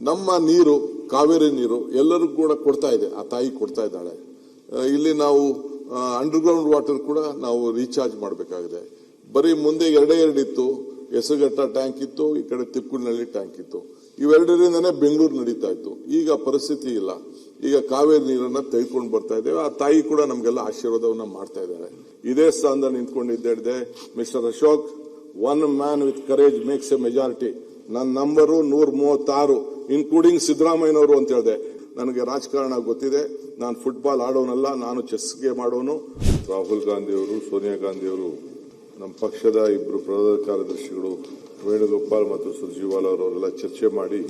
ನಮ್ಮ ನೀರು ಕಾವೇರಿ ನೀರು ಎಲ್ಲರಿಗೂ ಕೂಡ ಕೊಡ್ತಾ ಇದೆ, ಆ ತಾಯಿ ಕೊಡ್ತಾ ಇದ್ದಾಳೆ. ಇಲ್ಲಿ ನಾವು ಅಂಡರ್ಗ್ರೌಂಡ್ ವಾಟರ್ ಕೂಡ ನಾವು ರೀಚಾರ್ಜ್ ಮಾಡಬೇಕಾಗಿದೆ. ಬರೀ ಮುಂದೆ ಎರಡೇ ಇತ್ತು, ಹೆಸರುಘಟ್ಟ ಟ್ಯಾಂಕ್ ಇತ್ತು, ಈ ಕಡೆ ತಿಪ್ಪುನಹಳ್ಳಿ ಟ್ಯಾಂಕ್ ಇತ್ತು. ಇವೆರಡರಿಂದನೇ ಬೆಂಗಳೂರು ನಡೀತಾ ಇತ್ತು. ಈಗ ಪರಿಸ್ಥಿತಿ ಇಲ್ಲ. ಈಗ ಕಾವೇರಿ ನೀರನ್ನ ತೆಗೆದುಕೊಂಡು ಬರ್ತಾ ಇದ್ದೇವೆ. ಆ ತಾಯಿ ಕೂಡ ನಮಗೆಲ್ಲ ಆಶೀರ್ವಾದವನ್ನ ಮಾಡ್ತಾ ಇದ್ದಾರೆ. ಇದೇ ಸ್ಥಾನದಲ್ಲಿ ನಿಂತ್ಕೊಂಡಿದ್ದೆ mister Ashok, one man with courage makes a majority. ನನ್ನ ನಂಬರು 136, ಇನ್ಕ್ಲೂಡಿಂಗ್ ಸಿದ್ದರಾಮಯ್ಯನವರು ಅಂತ ಹೇಳಿದೆ. ನನಗೆ ರಾಜಕಾರಣ ಗೊತ್ತಿದೆ, ನಾನು ಫುಟ್ಬಾಲ್ ಆಡೋನಲ್ಲ, ನಾನು ಚೆಸ್ ಗೇಮ್ ಆಡೋನು. ರಾಹುಲ್ ಗಾಂಧಿಯವರು, ಸೋನಿಯಾ ಗಾಂಧಿಯವರು, ನಮ್ಮ ಪಕ್ಷದ ಇಬ್ಬರು ಪ್ರಧಾನ ಕಾರ್ಯದರ್ಶಿಗಳು ವೇಣುಗೋಪಾಲ್ ಮತ್ತು ಸುರ್ಜಿವಾಲ ಅವರೆಲ್ಲ ಚರ್ಚೆ ಮಾಡಿ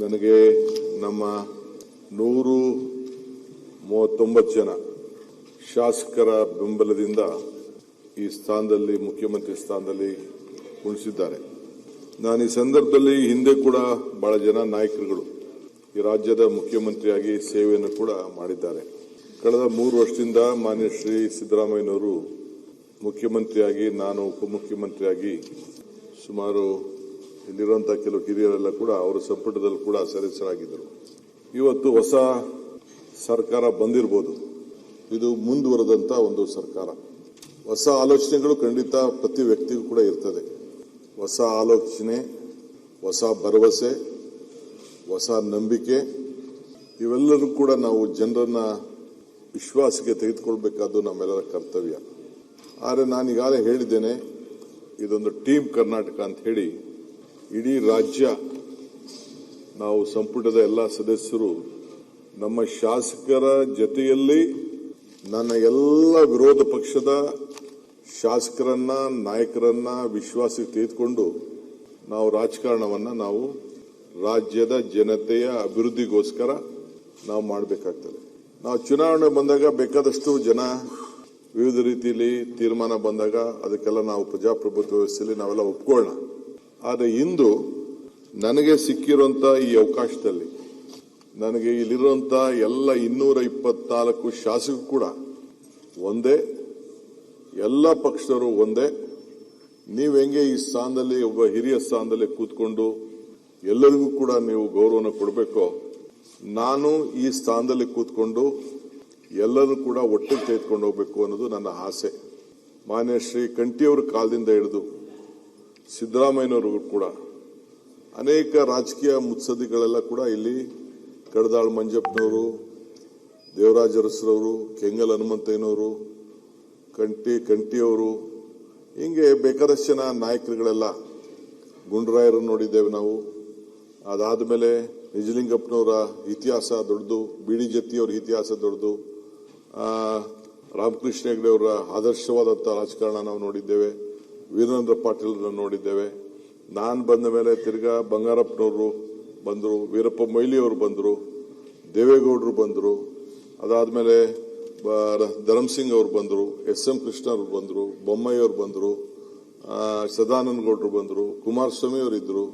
ನನಗೆ ನಮ್ಮ 139 ಜನ ಶಾಸಕರ ಬೆಂಬಲದಿಂದ ಈ ಸ್ಥಾನದಲ್ಲಿ, ಮುಖ್ಯಮಂತ್ರಿ ಸ್ಥಾನದಲ್ಲಿ ಉಳಿಸಿದ್ದಾರೆ. ನಾನು ಈ ಸಂದರ್ಭದಲ್ಲಿ ಹಿಂದೆ ಕೂಡ ಬಹಳ ಜನ ನಾಯಕರುಗಳು ಈ ರಾಜ್ಯದ ಮುಖ್ಯಮಂತ್ರಿಯಾಗಿ ಸೇವೆಯನ್ನು ಕೂಡ ಮಾಡಿದ್ದಾರೆ. ಕಳೆದ 3 ವರ್ಷದಿಂದ ಮಾನ್ಯ ಶ್ರೀ ಸಿದ್ದರಾಮಯ್ಯನವರು ಮುಖ್ಯಮಂತ್ರಿಯಾಗಿ, ನಾನು ಉಪಮುಖ್ಯಮಂತ್ರಿಯಾಗಿ, ಸುಮಾರು ಇಲ್ಲಿರುವಂತಹ ಕೆಲವು ಹಿರಿಯರೆಲ್ಲ ಕೂಡ ಅವರ ಸಂಪುಟದಲ್ಲಿ ಕೂಡ ಸದಸ್ಯರಾಗಿದ್ದರು. ಇವತ್ತು ಹೊಸ ಸರ್ಕಾರ ಬಂದಿರಬಹುದು, ಇದು ಮುಂದುವರೆದಂತ ಒಂದು ಸರ್ಕಾರ. ಹೊಸ ಆಲೋಚನೆಗಳು ಖಂಡಿತ ಪ್ರತಿ ವ್ಯಕ್ತಿಗೂ ಕೂಡ ಇರ್ತದೆ. ಹೊಸ ಆಲೋಚನೆ, ಹೊಸ ಭರವಸೆ, ಹೊಸ ನಂಬಿಕೆ, ಇವೆಲ್ಲರೂ ಕೂಡ ನಾವು ಜನರನ್ನ ವಿಶ್ವಾಸಕ್ಕೆ ತೆಗೆದುಕೊಳ್ಬೇಕಾದ್ದು ನಮ್ಮೆಲ್ಲರ ಕರ್ತವ್ಯ. ಆದರೆ ನಾನು ಈಗಾಗಲೇ ಹೇಳಿದ್ದೇನೆ, ಇದೊಂದು ಟೀಮ್ ಕರ್ನಾಟಕ ಅಂತ ಹೇಳಿ ಇಡೀ ರಾಜ್ಯ, ನಾವು ಸಂಪುಟದ ಎಲ್ಲ ಸದಸ್ಯರು ನಮ್ಮ ಶಾಸಕರ ಜೊತೆಯಲ್ಲಿ ನನ್ನ ಎಲ್ಲ ವಿರೋಧ ಪಕ್ಷದ ಶಾಸಕರನ್ನ, ನಾಯಕರನ್ನ ವಿಶ್ವಾಸಕ್ಕೆ ತೆಗೆದುಕೊಂಡು ನಾವು ರಾಜಕಾರಣವನ್ನ ನಾವು ರಾಜ್ಯದ ಜನತೆಯ ಅಭಿವೃದ್ಧಿಗೋಸ್ಕರ ನಾವು ಮಾಡಬೇಕಾಗ್ತದೆ. ನಾವು ಚುನಾವಣೆ ಬಂದಾಗ ಬೇಕಾದಷ್ಟು ಜನ ವಿವಿಧ ರೀತಿಯಲ್ಲಿ ತೀರ್ಮಾನ ಬಂದಾಗ ಅದಕ್ಕೆಲ್ಲ ನಾವು ಪ್ರಜಾಪ್ರಭುತ್ವ ವ್ಯವಸ್ಥೆಯಲ್ಲಿ ನಾವೆಲ್ಲ ಒಪ್ಕೊಳ್ಳೋಣ. ಆದರೆ ಇಂದು ನನಗೆ ಸಿಕ್ಕಿರುವಂತ ಈ ಅವಕಾಶದಲ್ಲಿ ನನಗೆ ಇಲ್ಲಿರುವಂತ ಎಲ್ಲ 224 ಶಾಸಕರು ಕೂಡ ಒಂದೇ, ಎಲ್ಲ ಪಕ್ಷದವರು ಒಂದೇ. ನೀವು ಹೆಂಗೆ ಈ ಸ್ಥಾನದಲ್ಲಿ, ಒಬ್ಬ ಹಿರಿಯ ಸ್ಥಾನದಲ್ಲಿ ಕೂತ್ಕೊಂಡು ಎಲ್ಲರಿಗೂ ಕೂಡ ನೀವು ಗೌರವನ ಕೊಡಬೇಕೋ, ನಾನು ಈ ಸ್ಥಾನದಲ್ಲಿ ಕೂತ್ಕೊಂಡು ಎಲ್ಲರೂ ಕೂಡ ಒಟ್ಟಿಗೆ ತೆಗೆದುಕೊಂಡು ಹೋಗಬೇಕು ಅನ್ನೋದು ನನ್ನ ಆಸೆ. ಮಾನ್ಯ ಶ್ರೀ ಕಂಠಿಯವರ ಕಾಲದಿಂದ ಹಿಡಿದು ಸಿದ್ದರಾಮಯ್ಯನವರು ಕೂಡ ಅನೇಕ ರಾಜಕೀಯ ಮುತ್ಸದ್ದಿಗಳೆಲ್ಲ ಕೂಡ ಇಲ್ಲಿ, ಕಡದಾಳ್ ಮಂಜಪ್ಪನವರು, ದೇವರಾಜ ಅರಸರವರು, ಕೆಂಗಲ್ ಹನುಮಂತಯ್ಯನವರು, ಕಂಠಿಯವರು, ಹಿಂಗೆ ಬೇಕಾದಷ್ಟು ಜನ ನಾಯಕರುಗಳೆಲ್ಲ, ಗುಂಡರಾಯರನ್ನು ನೋಡಿದ್ದೇವೆ ನಾವು. ಅದಾದ ಮೇಲೆ ನಿಜಲಿಂಗಪ್ಪನವರ ಇತಿಹಾಸ ದೊಡ್ಡದು, ಬಿಡಿ ಜತ್ತಿಯವರ ಇತಿಹಾಸ ದೊಡ್ಡದು, ರಾಮಕೃಷ್ಣ ಹೆಗಡೆ ಅವರ ಆದರ್ಶವಾದಂತಹ ರಾಜಕಾರಣ ನಾವು ನೋಡಿದ್ದೇವೆ, ವೀರೇಂದ್ರ ಪಾಟೀಲ್ ನೋಡಿದ್ದೇವೆ. ನಾನು ಬಂದ ಮೇಲೆ ತಿರ್ಗಾ ಬಂಗಾರಪ್ಪನವರು ಬಂದರು, ವೀರಪ್ಪ ಮೊಯ್ಲಿ ಅವರು ಬಂದರು, ದೇವೇಗೌಡರು ಬಂದರು, ಅದಾದ್ಮೇಲೆ ಧರ್ಮಸಿಂಗ್ ಅವರು ಬಂದರು, ಎಸ್.ಎಂ. ಕೃಷ್ಣ ಅವರು ಬಂದರು, ಬೊಮ್ಮಾಯಿ ಅವರು ಬಂದರು, ಸದಾನಂದ ಗೌಡರು ಬಂದರು, ಕುಮಾರಸ್ವಾಮಿ ಅವರು ಇದ್ರು,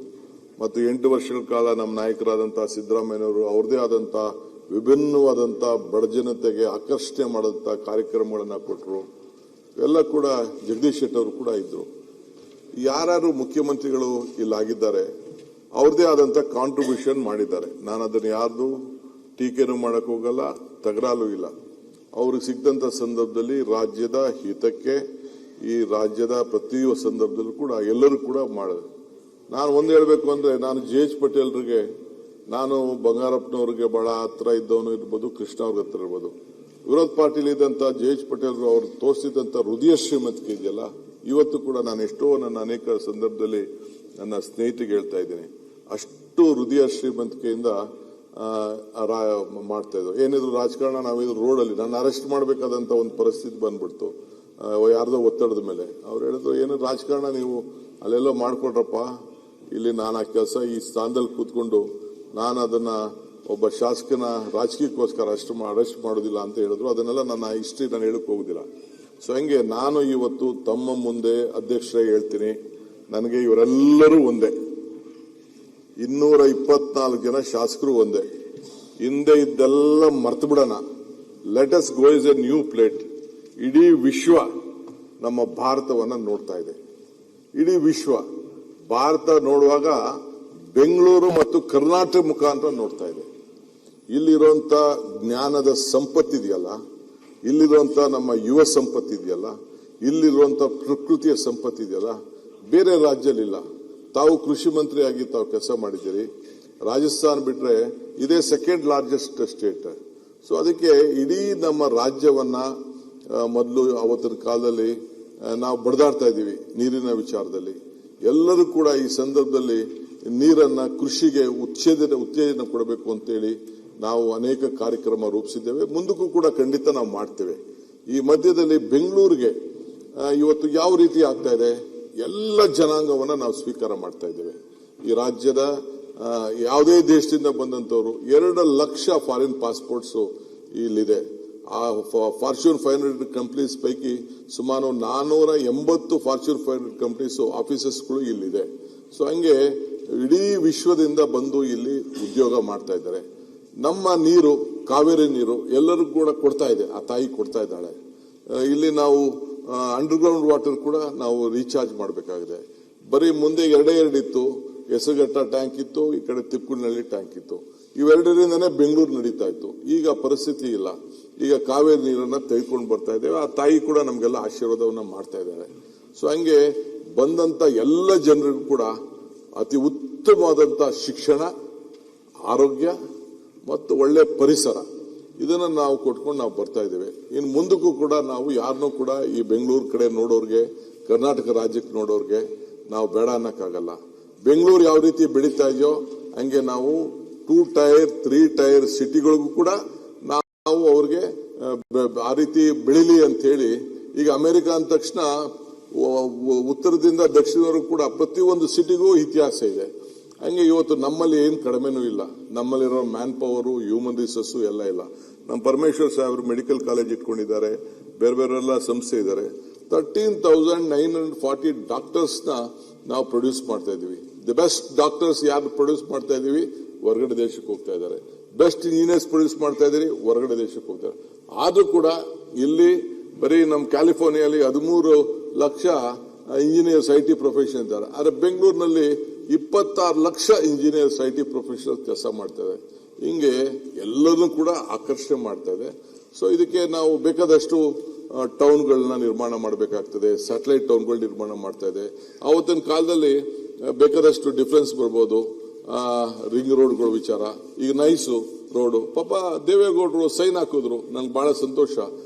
ಮತ್ತು 8 ವರ್ಷಗಳ ಕಾಲ ನಮ್ಮ ನಾಯಕರಾದಂತಹ ಸಿದ್ದರಾಮಯ್ಯನವರು ಅವ್ರದೇ ಆದಂತಹ ವಿಭಿನ್ನವಾದಂತಹ ಬಡಜನತೆಗೆ ಆಕರ್ಷಣೆ ಮಾಡದಂತಹ ಕಾರ್ಯಕ್ರಮಗಳನ್ನ ಕೊಟ್ಟರು. ಇವೆಲ್ಲ ಕೂಡ ಜಗದೀಶ್ ಶೆಟ್ಟರ್ ಅವರು ಕೂಡ ಇದ್ರು. ಯಾರು ಮುಖ್ಯಮಂತ್ರಿಗಳು ಇಲ್ಲಾಗಿದ್ದಾರೆ ಅವ್ರದೇ ಆದಂತಹ ಕಾಂಟ್ರಿಬ್ಯೂಷನ್ ಮಾಡಿದ್ದಾರೆ. ನಾನು ಅದನ್ನು ಯಾರ್ದು ಟೀಕೆನೂ ಮಾಡಕ್ ಹೋಗಲ್ಲ, ತಗರಾಲು ಇಲ್ಲ. ಅವ್ರಿಗೆ ಸಿಕ್ಕಂತ ಸಂದರ್ಭದಲ್ಲಿ ರಾಜ್ಯದ ಹಿತಕ್ಕೆ, ಈ ರಾಜ್ಯದ ಪ್ರತಿಯೊಂದು ಸಂದರ್ಭದಲ್ಲೂ ಕೂಡ ಎಲ್ಲರೂ ಕೂಡ ಮಾಡಿದ್ರು. ನಾನು ಒಂದು ಹೇಳಬೇಕು ಅಂದ್ರೆ, ನಾನು ಜೆ.ಎಚ್. ಪಟೇಲ್ರಿಗೆ, ನಾನು ಬಂಗಾರಪ್ಪನವ್ರಿಗೆ ಬಹಳ ಹತ್ರ ಇದ್ದವನು ಇರ್ಬೋದು, ಕೃಷ್ಣ ಅವ್ರಿಗೆ ಹತ್ರ ಇರ್ಬೋದು. ವಿರೋಧ ಪಾರ್ಟಿಲಿ ಇದ್ದಂತ ಜೆ.ಎಚ್. ಪಟೇಲ್ ಅವರು ತೋರಿಸಿದಂತ ಹೃದಯ ಶ್ರೀಮಂತಿಕೆ ಇದೆಯಲ್ಲ, ಇವತ್ತು ಕೂಡ ನಾನು ಎಷ್ಟೋ ನನ್ನ ಅನೇಕ ಸಂದರ್ಭದಲ್ಲಿ ನನ್ನ ಸ್ನೇಹಿತರಿಗೆ ಹೇಳ್ತಾ ಇದ್ದೀನಿ, ಅಷ್ಟು ಹೃದಯ ಶ್ರೀಮಂತಿಕೆಯಿಂದ ಮಾಡ್ತಾ ಇದ್ರು. ಏನಿದ್ರು ರಾಜಕಾರಣ, ನಾವಿದ್ರು ರೋಡಲ್ಲಿ ನನ್ನ ಅರೆಸ್ಟ್ ಮಾಡಬೇಕಾದಂತ ಒಂದು ಪರಿಸ್ಥಿತಿ ಬಂದ್ಬಿಡ್ತು ಯಾರ್ದೋ ಒತ್ತಡದ ಮೇಲೆ. ಅವ್ರು ಹೇಳಿದ್ರು, ಏನು ರಾಜಕಾರಣ ನೀವು ಅಲ್ಲೆಲ್ಲ ಮಾಡ್ಕೊಡ್ರಪ್ಪ, ಇಲ್ಲಿ ನಾನು ಆ ಕೆಲಸ ಈ ಸ್ಥಾನದಲ್ಲಿ ಕೂತ್ಕೊಂಡು ನಾನು ಅದನ್ನ ಒಬ್ಬ ಶಾಸಕನ ರಾಜಕೀಯಕ್ಕೋಸ್ಕರ ಅರೆಸ್ಟ್ ಮಾಡೋದಿಲ್ಲ ಅಂತ ಹೇಳಿದ್ರು. ಅದನ್ನೆಲ್ಲ ನನ್ನ ಹಿಸ್ಟ್ರಿ ನಾನು ಹೇಳಕ್ ಹೋಗುದಿಲ್ಲ. ಸೊ ಹಂಗೆ ನಾನು ಇವತ್ತು ತಮ್ಮ ಮುಂದೆ ಅಧ್ಯಕ್ಷರೇ ಹೇಳ್ತೀನಿ, ನನಗೆ ಇವರೆಲ್ಲರೂ ಒಂದೇ, 224 ಜನ ಶಾಸಕರು ಒಂದೇ. ಹಿಂದೆ ಇದ್ದೆಲ್ಲ ಮರ್ತು ಬಿಡೋಣ, let us go is A new plate. ಇಡೀ ವಿಶ್ವ ನಮ್ಮ ಭಾರತವನ್ನ ನೋಡ್ತಾ ಇದೆ. ಇಡೀ ವಿಶ್ವ ಭಾರತ ನೋಡುವಾಗ ಬೆಂಗಳೂರು ಮತ್ತು ಕರ್ನಾಟಕ ಮುಖಾಂತರ ನೋಡ್ತಾ ಇದೆ. ಇಲ್ಲಿರುವಂತ ಜ್ಞಾನದ ಸಂಪತ್ತಿದೆಯಲ್ಲ, ಇಲ್ಲಿರುವಂತ ನಮ್ಮ ಯುವ ಸಂಪತ್ತಿದೆಯಲ್ಲ, ಇಲ್ಲಿರುವಂತ ಪ್ರಕೃತಿಯ ಸಂಪತ್ತಿದೆಯಲ್ಲ, ಬೇರೆ ರಾಜ್ಯದಲ್ಲಿಲ್ಲ. ತಾವು ಕೃಷಿ ಮಂತ್ರಿಯಾಗಿ ತಾವು ಕೆಲಸ ಮಾಡಿದ್ದೀರಿ. ರಾಜಸ್ಥಾನ ಬಿಟ್ರೆ ಇದೇ ಸೆಕೆಂಡ್ ಲಾರ್ಜೆಸ್ಟ್ ಸ್ಟೇಟ್. ಸೊ ಅದಕ್ಕೆ ಇಡೀ ನಮ್ಮ ರಾಜ್ಯವನ್ನ ಮೊದಲು ಅವತ್ತಿನ ಕಾಲದಲ್ಲಿ ನಾವು ಬಡದಾಡ್ತಾ ಇದ್ದೀವಿ ನೀರಿನ ವಿಚಾರದಲ್ಲಿ. ಎಲ್ಲರೂ ಕೂಡ ಈ ಸಂದರ್ಭದಲ್ಲಿ ನೀರನ್ನ ಕೃಷಿಗೆ ಉತ್ತೇಜನ ಕೊಡಬೇಕು ಅಂತೇಳಿ ನಾವು ಅನೇಕ ಕಾರ್ಯಕ್ರಮ ರೂಪಿಸಿದ್ದೇವೆ. ಮುಂದಕ್ಕೂ ಕೂಡ ಖಂಡಿತ ನಾವು ಮಾಡ್ತೇವೆ. ಈ ಮಧ್ಯದಲ್ಲಿ ಬೆಂಗಳೂರಿಗೆ ಇವತ್ತು ಯಾವ ರೀತಿ ಆಗ್ತಾ ಇದೆ, ಎಲ್ಲ ಜನಾಂಗವನ್ನ ನಾವು ಸ್ವೀಕಾರ ಮಾಡ್ತಾ ಇದ್ದೇವೆ. ಈ ರಾಜ್ಯದ ಯಾವುದೇ ದೇಶದಿಂದ ಬಂದಂತವರು 2 ಲಕ್ಷ ಫಾರಿನ್ ಪಾಸ್ಪೋರ್ಟ್ಸ್ ಇಲ್ಲಿದೆ. ಆ ಫಾರ್ಚೂನ್ 500 ಕಂಪನೀಸ್ ಪೈಕಿ ಸುಮಾರು 480 ಫಾರ್ಚೂನ್ 500 ಕಂಪನೀಸ್ ಆಫೀಸಸ್ಗಳು ಇಲ್ಲಿದೆ. ಸೊ ಹಂಗೆ ಇಡೀ ವಿಶ್ವದಿಂದ ಬಂದು ಇಲ್ಲಿ ಉದ್ಯೋಗ ಮಾಡ್ತಾ ಇದ್ದಾರೆ. ನಮ್ಮ ನೀರು, ಕಾವೇರಿ ನೀರು ಎಲ್ಲರಿಗೂ ಕೂಡ ಕೊಡ್ತಾ ಇದೆ, ಆ ತಾಯಿ ಕೊಡ್ತಾ ಇದ್ದಾಳೆ. ಇಲ್ಲಿ ನಾವು ಅಂಡರ್ಗ್ರೌಂಡ್ ವಾಟರ್ ಕೂಡ ನಾವು ರೀಚಾರ್ಜ್ ಮಾಡಬೇಕಾಗಿದೆ. ಬರೀ ಮುಂದೆ 2 ಇತ್ತು, ಹೆಸರುಘಟ್ಟ ಟ್ಯಾಂಕ್ ಇತ್ತು, ಈ ಕಡೆ ತಿಪ್ಪುನಹಳ್ಳಿ ಟ್ಯಾಂಕ್ ಇತ್ತು. ಇವೆರಡರಿಂದನೇ ಬೆಂಗಳೂರು ನಡೀತಾ ಇತ್ತು. ಈಗ ಪರಿಸ್ಥಿತಿ ಇಲ್ಲ. ಈಗ ಕಾವೇರಿ ನೀರನ್ನ ತೆಗೆದುಕೊಂಡು ಬರ್ತಾ ಇದ್ದೇವೆ. ಆ ತಾಯಿ ಕೂಡ ನಮಗೆಲ್ಲ ಆಶೀರ್ವಾದವನ್ನ ಮಾಡ್ತಾ ಇದ್ದಾರೆ. ಸೊ ಹಂಗೆ ಬಂದಂತ ಎಲ್ಲ ಜನರಿಗೂ ಕೂಡ ಅತಿ ಉತ್ತಮವಾದಂತ ಶಿಕ್ಷಣ, ಆರೋಗ್ಯ ಮತ್ತು ಒಳ್ಳೆ ಪರಿಸರ ಇದನ್ನ ನಾವು ಕೊಟ್ಕೊಂಡು ನಾವು ಬರ್ತಾ ಇದ್ದೇವೆ. ಇನ್ನು ಮುಂದಕ್ಕೂ ಕೂಡ ನಾವು ಯಾರನ್ನೂ ಕೂಡ ಈ ಬೆಂಗಳೂರು ಕಡೆ ನೋಡೋರ್ಗೆ, ಕರ್ನಾಟಕ ರಾಜ್ಯಕ್ಕೆ ನೋಡೋರ್ಗೆ ನಾವು ಬೇಡ ಅನ್ನಕ್ಕಾಗಲ್ಲ. ಬೆಂಗಳೂರು ಯಾವ ರೀತಿ ಬೆಳೀತಾ ಇದೆಯೋ ಹಂಗೆ ನಾವು 2 ಟೈರ್ 3 ಟೈರ್ ಸಿಟಿಗಳಿಗೂ ಕೂಡ ನಾವು ಅವ್ರಿಗೆ ಆ ರೀತಿ ಬೆಳಿಲಿ ಅಂತ ಹೇಳಿ, ಈಗ ಅಮೆರಿಕ ಅಂದ ತಕ್ಷಣ ಉತ್ತರದಿಂದ ದಕ್ಷಿಣವರೆಗೂ ಕೂಡ ಪ್ರತಿಯೊಂದು ಸಿಟಿಗೂ ಇತಿಹಾಸ ಇದೆ. ಹಂಗೆ ಇವತ್ತು ನಮ್ಮಲ್ಲಿ ಏನು ಕಡಿಮೆನೂ ಇಲ್ಲ. ನಮ್ಮಲ್ಲಿರೋ ಮ್ಯಾನ್ ಪವರು, ಹ್ಯೂಮನ್ ರಿಸೋರ್ಸು ಎಲ್ಲ ಇಲ್ಲ. ನಮ್ಮ ಪರಮೇಶ್ವರ್ ಸಾಹೇಬರು ಮೆಡಿಕಲ್ ಕಾಲೇಜ್ ಇಟ್ಕೊಂಡಿದ್ದಾರೆ, ಬೇರೆ ಬೇರೆಲ್ಲ ಸಂಸ್ಥೆ ಇದ್ದಾರೆ. 13,940 ಡಾಕ್ಟರ್ಸ್ನ ನಾವು ಪ್ರೊಡ್ಯೂಸ್ ಮಾಡ್ತಾ ಇದೀವಿ. ದಿ ಬೆಸ್ಟ್ ಡಾಕ್ಟರ್ಸ್ ಯಾರು ಪ್ರೊಡ್ಯೂಸ್ ಮಾಡ್ತಾ ಇದೀವಿ, ಹೊರಗಡೆ ದೇಶಕ್ಕೆ ಹೋಗ್ತಾ ಇದ್ದಾರೆ. ಬೆಸ್ಟ್ ಇಂಜಿನಿಯರ್ಸ್ ಪ್ರೊಡ್ಯೂಸ್ ಮಾಡ್ತಾ ಇದ್ದೀರಿ, ಹೊರಗಡೆ ದೇಶಕ್ಕೆ ಹೋಗ್ತಾರೆ. ಆದ್ರೂ ಕೂಡ ಇಲ್ಲಿ ಬರೀ ನಮ್ಮ ಕ್ಯಾಲಿಫೋರ್ನಿಯಲ್ಲಿ 13 ಲಕ್ಷ ಇಂಜಿನಿಯರ್ಸ್ IT ಪ್ರೊಫೆಷನ್ ಇದ್ದಾರೆ. ಆದ್ರೆ ಬೆಂಗಳೂರಿನಲ್ಲಿ 26 ಲಕ್ಷ ಇಂಜಿನಿಯರ್ಸ್ IT ಪ್ರೊಫೆಷನಲ್ ಕೆಲಸ ಮಾಡ್ತಾ ಇದ್ದಾರೆ. ಹಿಂಗೆ ಎಲ್ಲರನ್ನೂ ಕೂಡ ಆಕರ್ಷಣೆ ಮಾಡ್ತಾ ಇದೆ. ಸೊ ಇದಕ್ಕೆ ನಾವು ಬೇಕಾದಷ್ಟು ಟೌನ್ಗಳನ್ನ ನಿರ್ಮಾಣ ಮಾಡಬೇಕಾಗ್ತದೆ. ಸ್ಯಾಟಲೈಟ್ ಟೌನ್ಗಳು ನಿರ್ಮಾಣ ಮಾಡ್ತಾ ಇದೆ. ಆವತ್ತಿನ ಕಾಲದಲ್ಲಿ ಬೇಕಾದಷ್ಟು ಡಿಫರೆನ್ಸ್ ಬರ್ಬೋದು. ರಿಂಗ್ ರೋಡ್ಗಳ ವಿಚಾರ, ಈಗ ನೈಸು ರೋಡು, ಪಾಪ ದೇವೇಗೌಡರು ಸೈನ್ ಹಾಕಿದ್ರು, ನಂಗೆ ಬಹಳ ಸಂತೋಷ.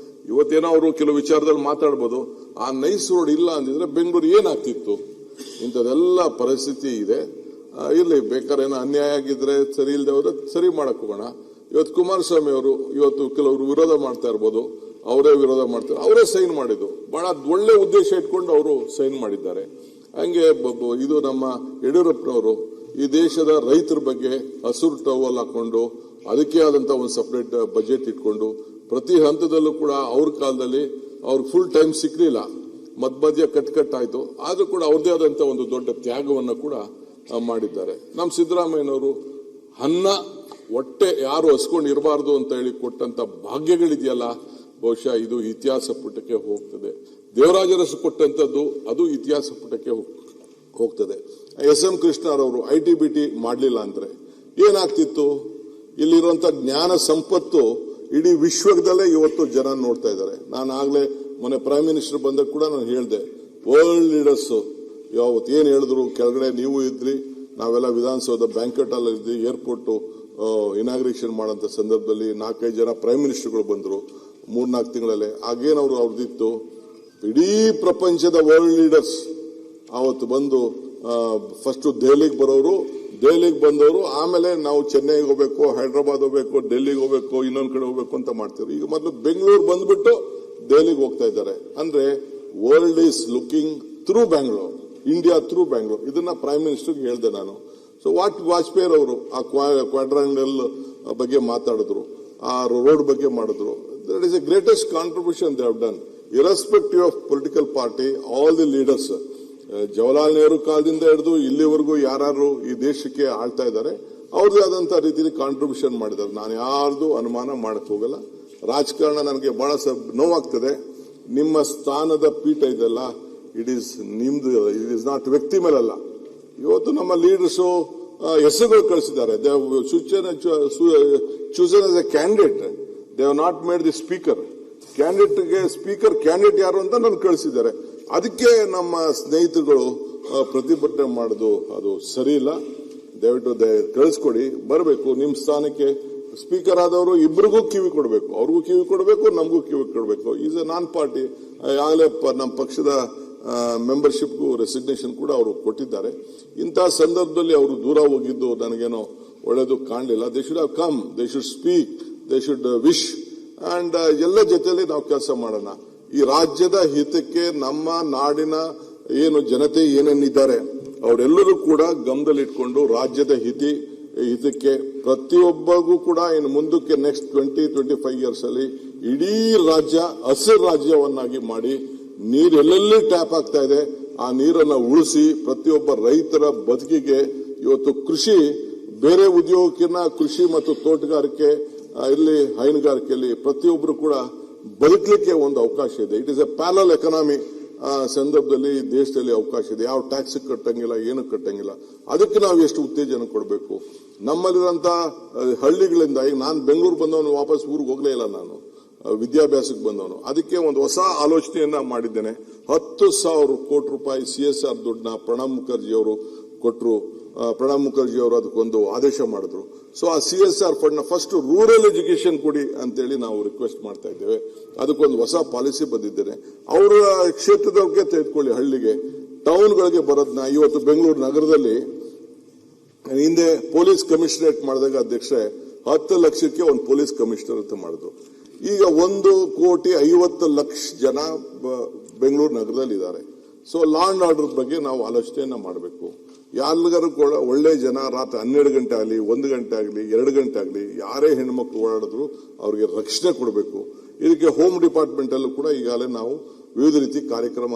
ಇವತ್ತೇನೋ ಅವರು ಕೆಲವು ವಿಚಾರದಲ್ಲಿ ಮಾತಾಡ್ಬೋದು. ಆ ನೈಸ್ ರೋಡ್ ಇಲ್ಲ ಅಂದಿದ್ರೆ ಬೆಂಗಳೂರು ಏನಾಗ್ತಿತ್ತು? ಇಂಥದೆಲ್ಲ ಪರಿಸ್ಥಿತಿ ಇದೆ. ಇಲ್ಲಿ ಬೇಕಾದ್ರೆ ಏನೋ ಅನ್ಯಾಯ ಆಗಿದ್ರೆ, ಸರಿ ಇಲ್ಲದೆ ಹೋದ್ರೆ ಸರಿ ಮಾಡಕ್ ಹೋಗೋಣ. ಇವತ್ತು ಕುಮಾರಸ್ವಾಮಿ ಅವರು ಇವತ್ತು ಕೆಲವರು ವಿರೋಧ ಮಾಡ್ತಾ ಇರ್ಬೋದು, ಅವರೇ ವಿರೋಧ ಮಾಡ್ತಾರೆ, ಅವರೇ ಸೈನ್ ಮಾಡಿದ್ದು. ಬಹಳ ಒಳ್ಳೆ ಉದ್ದೇಶ ಇಟ್ಕೊಂಡು ಅವರು ಸೈನ್ ಮಾಡಿದ್ದಾರೆ. ಹಂಗೆ ಇದು ನಮ್ಮ ಯಡಿಯೂರಪ್ಪನವರು ಈ ದೇಶದ ರೈತರ ಬಗ್ಗೆ ಹಸಿರು ಟವಲ್ ಹಾಕೊಂಡು ಅದಕ್ಕೆ ಆದಂತ ಒಂದು ಸಪರೇಟ್ ಬಜೆಟ್ ಇಟ್ಕೊಂಡು ಪ್ರತಿ ಹಂತದಲ್ಲೂ ಕೂಡ ಅವ್ರ ಕಾಲದಲ್ಲಿ ಅವ್ರಿಗೆ ಫುಲ್ ಟೈಮ್ ಸಿಕ್ಲಿಲ್ಲ, ಮಧ್ಯ ಕಟ್ಟಾಯ್ತು. ಆದ್ರೂ ಕೂಡ ಅವ್ರದೇ ಆದಂತ ಒಂದು ದೊಡ್ಡ ತ್ಯಾಗವನ್ನ ಕೂಡ ಮಾಡಿದ್ದಾರೆ. ನಮ್ಮ ಸಿದ್ದರಾಮಯ್ಯನವರು ಅನ್ನ ಹೊಟ್ಟೆ ಯಾರು ಹಸ್ಕೊಂಡು ಇರಬಾರ್ದು ಅಂತ ಹೇಳಿ ಕೊಟ್ಟಂತ ಭಾಗ್ಯಗಳಿದೆಯಲ್ಲ, ಬಹುಶಃ ಇದು ಇತಿಹಾಸ ಪುಟಕ್ಕೆ ಹೋಗ್ತದೆ. ದೇವರಾಜರಸು ಕೊಟ್ಟಂತದ್ದು ಅದು ಇತಿಹಾಸ ಪುಟಕ್ಕೆ ಹೋಗ್ತದೆ. SM ಕೃಷ್ಣರವರು IT-BT ಮಾಡಲಿಲ್ಲ ಅಂದ್ರೆ ಏನಾಗ್ತಿತ್ತು? ಇಲ್ಲಿರುವಂತ ಜ್ಞಾನ ಸಂಪತ್ತು ಇಡೀ ವಿಶ್ವದಲ್ಲೇ ಇವತ್ತು ಜನ ನೋಡ್ತಾ ಇದ್ದಾರೆ. ನಾನು ಆಗ್ಲೇ ಮೊನ್ನೆ ಪ್ರೈಮ್ ಮಿನಿಸ್ಟರ್ ಬಂದಾಗ ಕೂಡ ನಾನು ಹೇಳಿದೆ, ವರ್ಲ್ಡ್ ಲೀಡರ್ಸ್ ಯಾವತ್ತು ಏನ್ ಹೇಳಿದ್ರು, ಕೆಳಗಡೆ ನೀವು ಇದ್ರಿ, ನಾವೆಲ್ಲ ವಿಧಾನಸೌಧ ಬ್ಯಾಂಕ್ವೆಟ್ ಅಲ್ಲಿ ಇದ್ವಿ, ಏರ್ಪೋರ್ಟ್ ಇನಾಗ್ರೇಷನ್ ಮಾಡೋಂಥ ಸಂದರ್ಭದಲ್ಲಿ 4-5 ಜನ ಪ್ರೈಮ್ ಮಿನಿಸ್ಟರ್ಗಳು ಬಂದ್ರು 3-4 ತಿಂಗಳಲ್ಲೇ. ಆಗೇನವ್ರು ಅವ್ರದ್ದಿತ್ತು, ಇಡೀ ಪ್ರಪಂಚದ ವರ್ಲ್ಡ್ ಲೀಡರ್ಸ್ ಅವತ್ತು ಬಂದು ಫಸ್ಟ್ ದೆಹಲಿಗೆ ಬರೋರು, ದೆಹಲಿಗೆ ಬಂದವರು ಆಮೇಲೆ ನಾವು ಚೆನ್ನೈಗೆ ಹೋಗ್ಬೇಕು, ಹೈದರಾಬಾದ್ ಹೋಗ್ಬೇಕು, ಡೆಲ್ಲಿಗೆ ಹೋಗ್ಬೇಕು, ಇನ್ನೊಂದ್ ಕಡೆ ಹೋಗ್ಬೇಕು ಅಂತ ಮಾಡ್ತೀವಿ. ಈಗ ಮೊದಲು ಬೆಂಗಳೂರು ಬಂದ್ಬಿಟ್ಟು ದೆಹಲಿಗೆ ಹೋಗ್ತಾ ಇದ್ದಾರೆ. ಅಂದ್ರೆ world is looking through Bangalore, India through Bangalore. ಇದನ್ನ ಪ್ರೈಮ್ ಮಿನಿಸ್ಟರ್ಗೆ ಹೇಳಿದೆ ನಾನು. ಸೊ ವಾಜಪೇಯಿ ಅವರು ಆ ಕ್ವಾಡ್ರಾಂಗಲ್ ಬಗ್ಗೆ ಮಾತಾಡಿದ್ರು, ಆ ರೋಡ್ ಬಗ್ಗೆ ಮಾಡಿದ್ರು. That is A greatest contribution they have done, irrespective of political party. All the leaders, Jawaharlal Nehru ಕಾಲದಿಂದ ಹಿಡಿದು ಇಲ್ಲಿವರೆಗೂ ಯಾರು ಈ ದೇಶಕ್ಕೆ ಆಳ್ತಾ ಇದ್ದಾರೆ, ಅವ್ರದೇ ಆದಂತ ರೀತಿಯಲ್ಲಿ ಕಾಂಟ್ರಿಬ್ಯೂಷನ್ ಮಾಡಿದ್ದಾರೆ. ನಾನು ಯಾರ್ದು ಅನುಮಾನ ಮಾಡಕ್ ಹೋಗಲ್ಲ. ರಾಜಕಾರಣ ನನಗೆ ಬಹಳ ನೋವಾಗ್ತದೆ. ನಿಮ್ಮ ಸ್ಥಾನದ ಪೀಠ ಇದೆಲ್ಲ, ಇಟ್ ಈಸ್ ನಿಮ್ದು, ಇಟ್ ಈಸ್ ನಾಟ್ ವ್ಯಕ್ತಿ ಮೇಲಲ್ಲ. ಇವತ್ತು ನಮ್ಮ ಲೀಡರ್ಸು ಹೆಸರುಗಳು ಕಳಿಸಿದ್ದಾರೆ. They chosen as A candidate. They have not made the speaker. Candidate ಯಾರು ಅಂತ ನಾನು ಕಳಿಸಿದ್ದಾರೆ. ಅದಕ್ಕೆ ನಮ್ಮ ಸ್ನೇಹಿತರುಗಳು ಪ್ರತಿಭಟನೆ ಮಾಡೋದು ಅದು ಸರಿ ಇಲ್ಲ. ದಯವಿಟ್ಟು ಕಳಿಸ್ಕೊಡಿ, ಬರಬೇಕು ನಿಮ್ಮ ಸ್ಥಾನಕ್ಕೆ. ಸ್ಪೀಕರ್ ಆದವರು ಇಬ್ಬರಿಗೂ ಕಿವಿ ಕೊಡಬೇಕು, ಅವ್ರಿಗೂ ಕಿವಿ ಕೊಡಬೇಕು, ನಮಗೂ ಕಿವಿ ಕೊಡಬೇಕು. Is A non party. ಆಗಲೇ ನಮ್ಮ ಪಕ್ಷದ ಮೆಂಬರ್ಶಿಪ್ಗೂ ರೆಸಿಗ್ನೇಷನ್ ಕೂಡ ಅವರು ಕೊಟ್ಟಿದ್ದಾರೆ. ಇಂತಹ ಸಂದರ್ಭದಲ್ಲಿ ಅವರು ದೂರ ಹೋಗಿದ್ದು ನನಗೇನೋ ಒಳ್ಳೆಯದು ಕಾಣಲಿಲ್ಲ. They should have come, they should speak, they should wish and ಎಲ್ಲ ಜೊತೆಯಲ್ಲಿ ನಾವು ಕೆಲಸ ಮಾಡೋಣ. ಈ ರಾಜ್ಯದ ಹಿತಕ್ಕೆ ನಮ್ಮ ನಾಡಿನ ಏನು ಜನತೆ ಏನೇನಿದ್ದಾರೆ ಅವರೆಲ್ಲರೂ ಕೂಡ ಗಮನದಲ್ಲಿಟ್ಕೊಂಡು ರಾಜ್ಯದ ಹಿತಕ್ಕೆ ಪ್ರತಿಯೊಬ್ಬರಿಗೂ ಕೂಡ ಇನ್ನು ಮುಂದಕ್ಕೆ ನೆಕ್ಸ್ಟ್ 20-25 ಇಯರ್ಸ್ ಅಲ್ಲಿ ಇಡೀ ರಾಜ್ಯ ಹಸಿರು ರಾಜ್ಯವನ್ನಾಗಿ ಮಾಡಿ, ನೀರು ಎಲ್ಲೆಲ್ಲಿ ಟ್ಯಾಪ್ ಆಗ್ತಾ ಇದೆ ಆ ನೀರನ್ನ ಉಳಿಸಿ ಪ್ರತಿಯೊಬ್ಬ ರೈತರ ಬದುಕಿಗೆ ಇವತ್ತು ಕೃಷಿ ಬೇರೆ ಉದ್ಯೋಗಕ್ಕಿಂತ ಕೃಷಿ ಮತ್ತು ತೋಟಗಾರಿಕೆ ಇಲ್ಲಿ ಹೈನುಗಾರಿಕೆಯಲ್ಲಿ ಪ್ರತಿಯೊಬ್ಬರು ಕೂಡ ಬದುಕಲಿಕ್ಕೆ ಒಂದು ಅವಕಾಶ ಇದೆ. It is A parallel economy ಸಂದರ್ಭದಲ್ಲಿ ದೇಶದಲ್ಲಿ ಅವಕಾಶ ಇದೆ. ಯಾವ ಟ್ಯಾಕ್ಸ್ ಕಟ್ಟಂಗಿಲ್ಲ, ಏನು ಕಟ್ಟಂಗಿಲ್ಲ. ಅದಕ್ಕೆ ನಾವು ಎಷ್ಟು ಉತ್ತೇಜನ ಕೊಡಬೇಕು. ನಮ್ಮಲ್ಲಿರುವಂತಹ ಹಳ್ಳಿಗಳಿಂದ ಈಗ ನಾನು ಬೆಂಗಳೂರು ಬಂದವನು ವಾಪಸ್ ಊರಿಗೆ ಹೋಗಲೇ ಇಲ್ಲ, ನಾನು ವಿದ್ಯಾಭ್ಯಾಸಕ್ಕೆ ಬಂದವನು. ಅದಕ್ಕೆ ಒಂದು ಹೊಸ ಆಲೋಚನೆಯನ್ನ ಮಾಡಿದ್ದೇನೆ. 10,000 ಕೋಟಿ ರೂಪಾಯಿ CSR ದುಡ್ಡನ್ನ ಪ್ರಣಬ್ ಮುಖರ್ಜಿ ಅವರು ಕೊಟ್ಟರು. ಪ್ರಣಬ್ ಮುಖರ್ಜಿ ಅವರು ಅದಕ್ಕೊಂದು ಆದೇಶ ಮಾಡಿದ್ರು. ಸೊ ಆ CSR ಫಂಡ್ ನ ಫಸ್ಟ್ ರೂರಲ್ ಎಜುಕೇಶನ್ ಕೊಡಿ ಅಂತೇಳಿ ನಾವು ರಿಕ್ವೆಸ್ಟ್ ಮಾಡ್ತಾ ಇದ್ದೇವೆ. ಅದಕ್ಕೊಂದು ಹೊಸ ಪಾಲಿಸಿ ಬಂದಿದ್ದೇನೆ. ಅವರ ಕ್ಷೇತ್ರದವ್ರಿಗೆ ತೆಗೆದುಕೊಳ್ಳಿ, ಹಳ್ಳಿಗೆ ಟೌನ್ಗಳಿಗೆ ಬರೋದನ್ನ. ಇವತ್ತು ಬೆಂಗಳೂರು ನಗರದಲ್ಲಿ ಹಿಂದೆ ಪೊಲೀಸ್ ಕಮಿಷನರೇಟ್ ಮಾಡಿದಾಗ ಅಧ್ಯಕ್ಷರೇ 10 ಲಕ್ಷಕ್ಕೆ ಒಂದು ಪೊಲೀಸ್ ಕಮಿಷನರ್ ಅಂತ ಮಾಡಿದ್ರು. ಈಗ 1,50,00,000 ಜನ ಬೆಂಗಳೂರು ನಗರದಲ್ಲಿ ಇದ್ದಾರೆ. ಸೊ ಲಾ ಅಂಡ್ ಆರ್ಡರ್ ಬಗ್ಗೆ ನಾವು ಆಲೋಚನೆಯನ್ನ ಮಾಡಬೇಕು. ಯಾರಿಗಾರು ಕೂಡ ಒಳ್ಳೆ ಜನ ರಾತ್ರಿ 12 ಗಂಟೆ ಆಗಲಿ, 1 ಗಂಟೆ ಆಗಲಿ, 2 ಗಂಟೆ ಆಗಲಿ, ಯಾರೇ ಹೆಣ್ಮಕ್ಳು ಓಡಾಡಿದ್ರು ಅವ್ರಿಗೆ ರಕ್ಷಣೆ ಕೊಡಬೇಕು. ಇದಕ್ಕೆ ಹೋಮ್ ಡಿಪಾರ್ಟ್ಮೆಂಟ್ ಅಲ್ಲೂ ಕೂಡ ಈಗಾಗಲೇ ನಾವು ವಿವಿಧ ರೀತಿ ಕಾರ್ಯಕ್ರಮ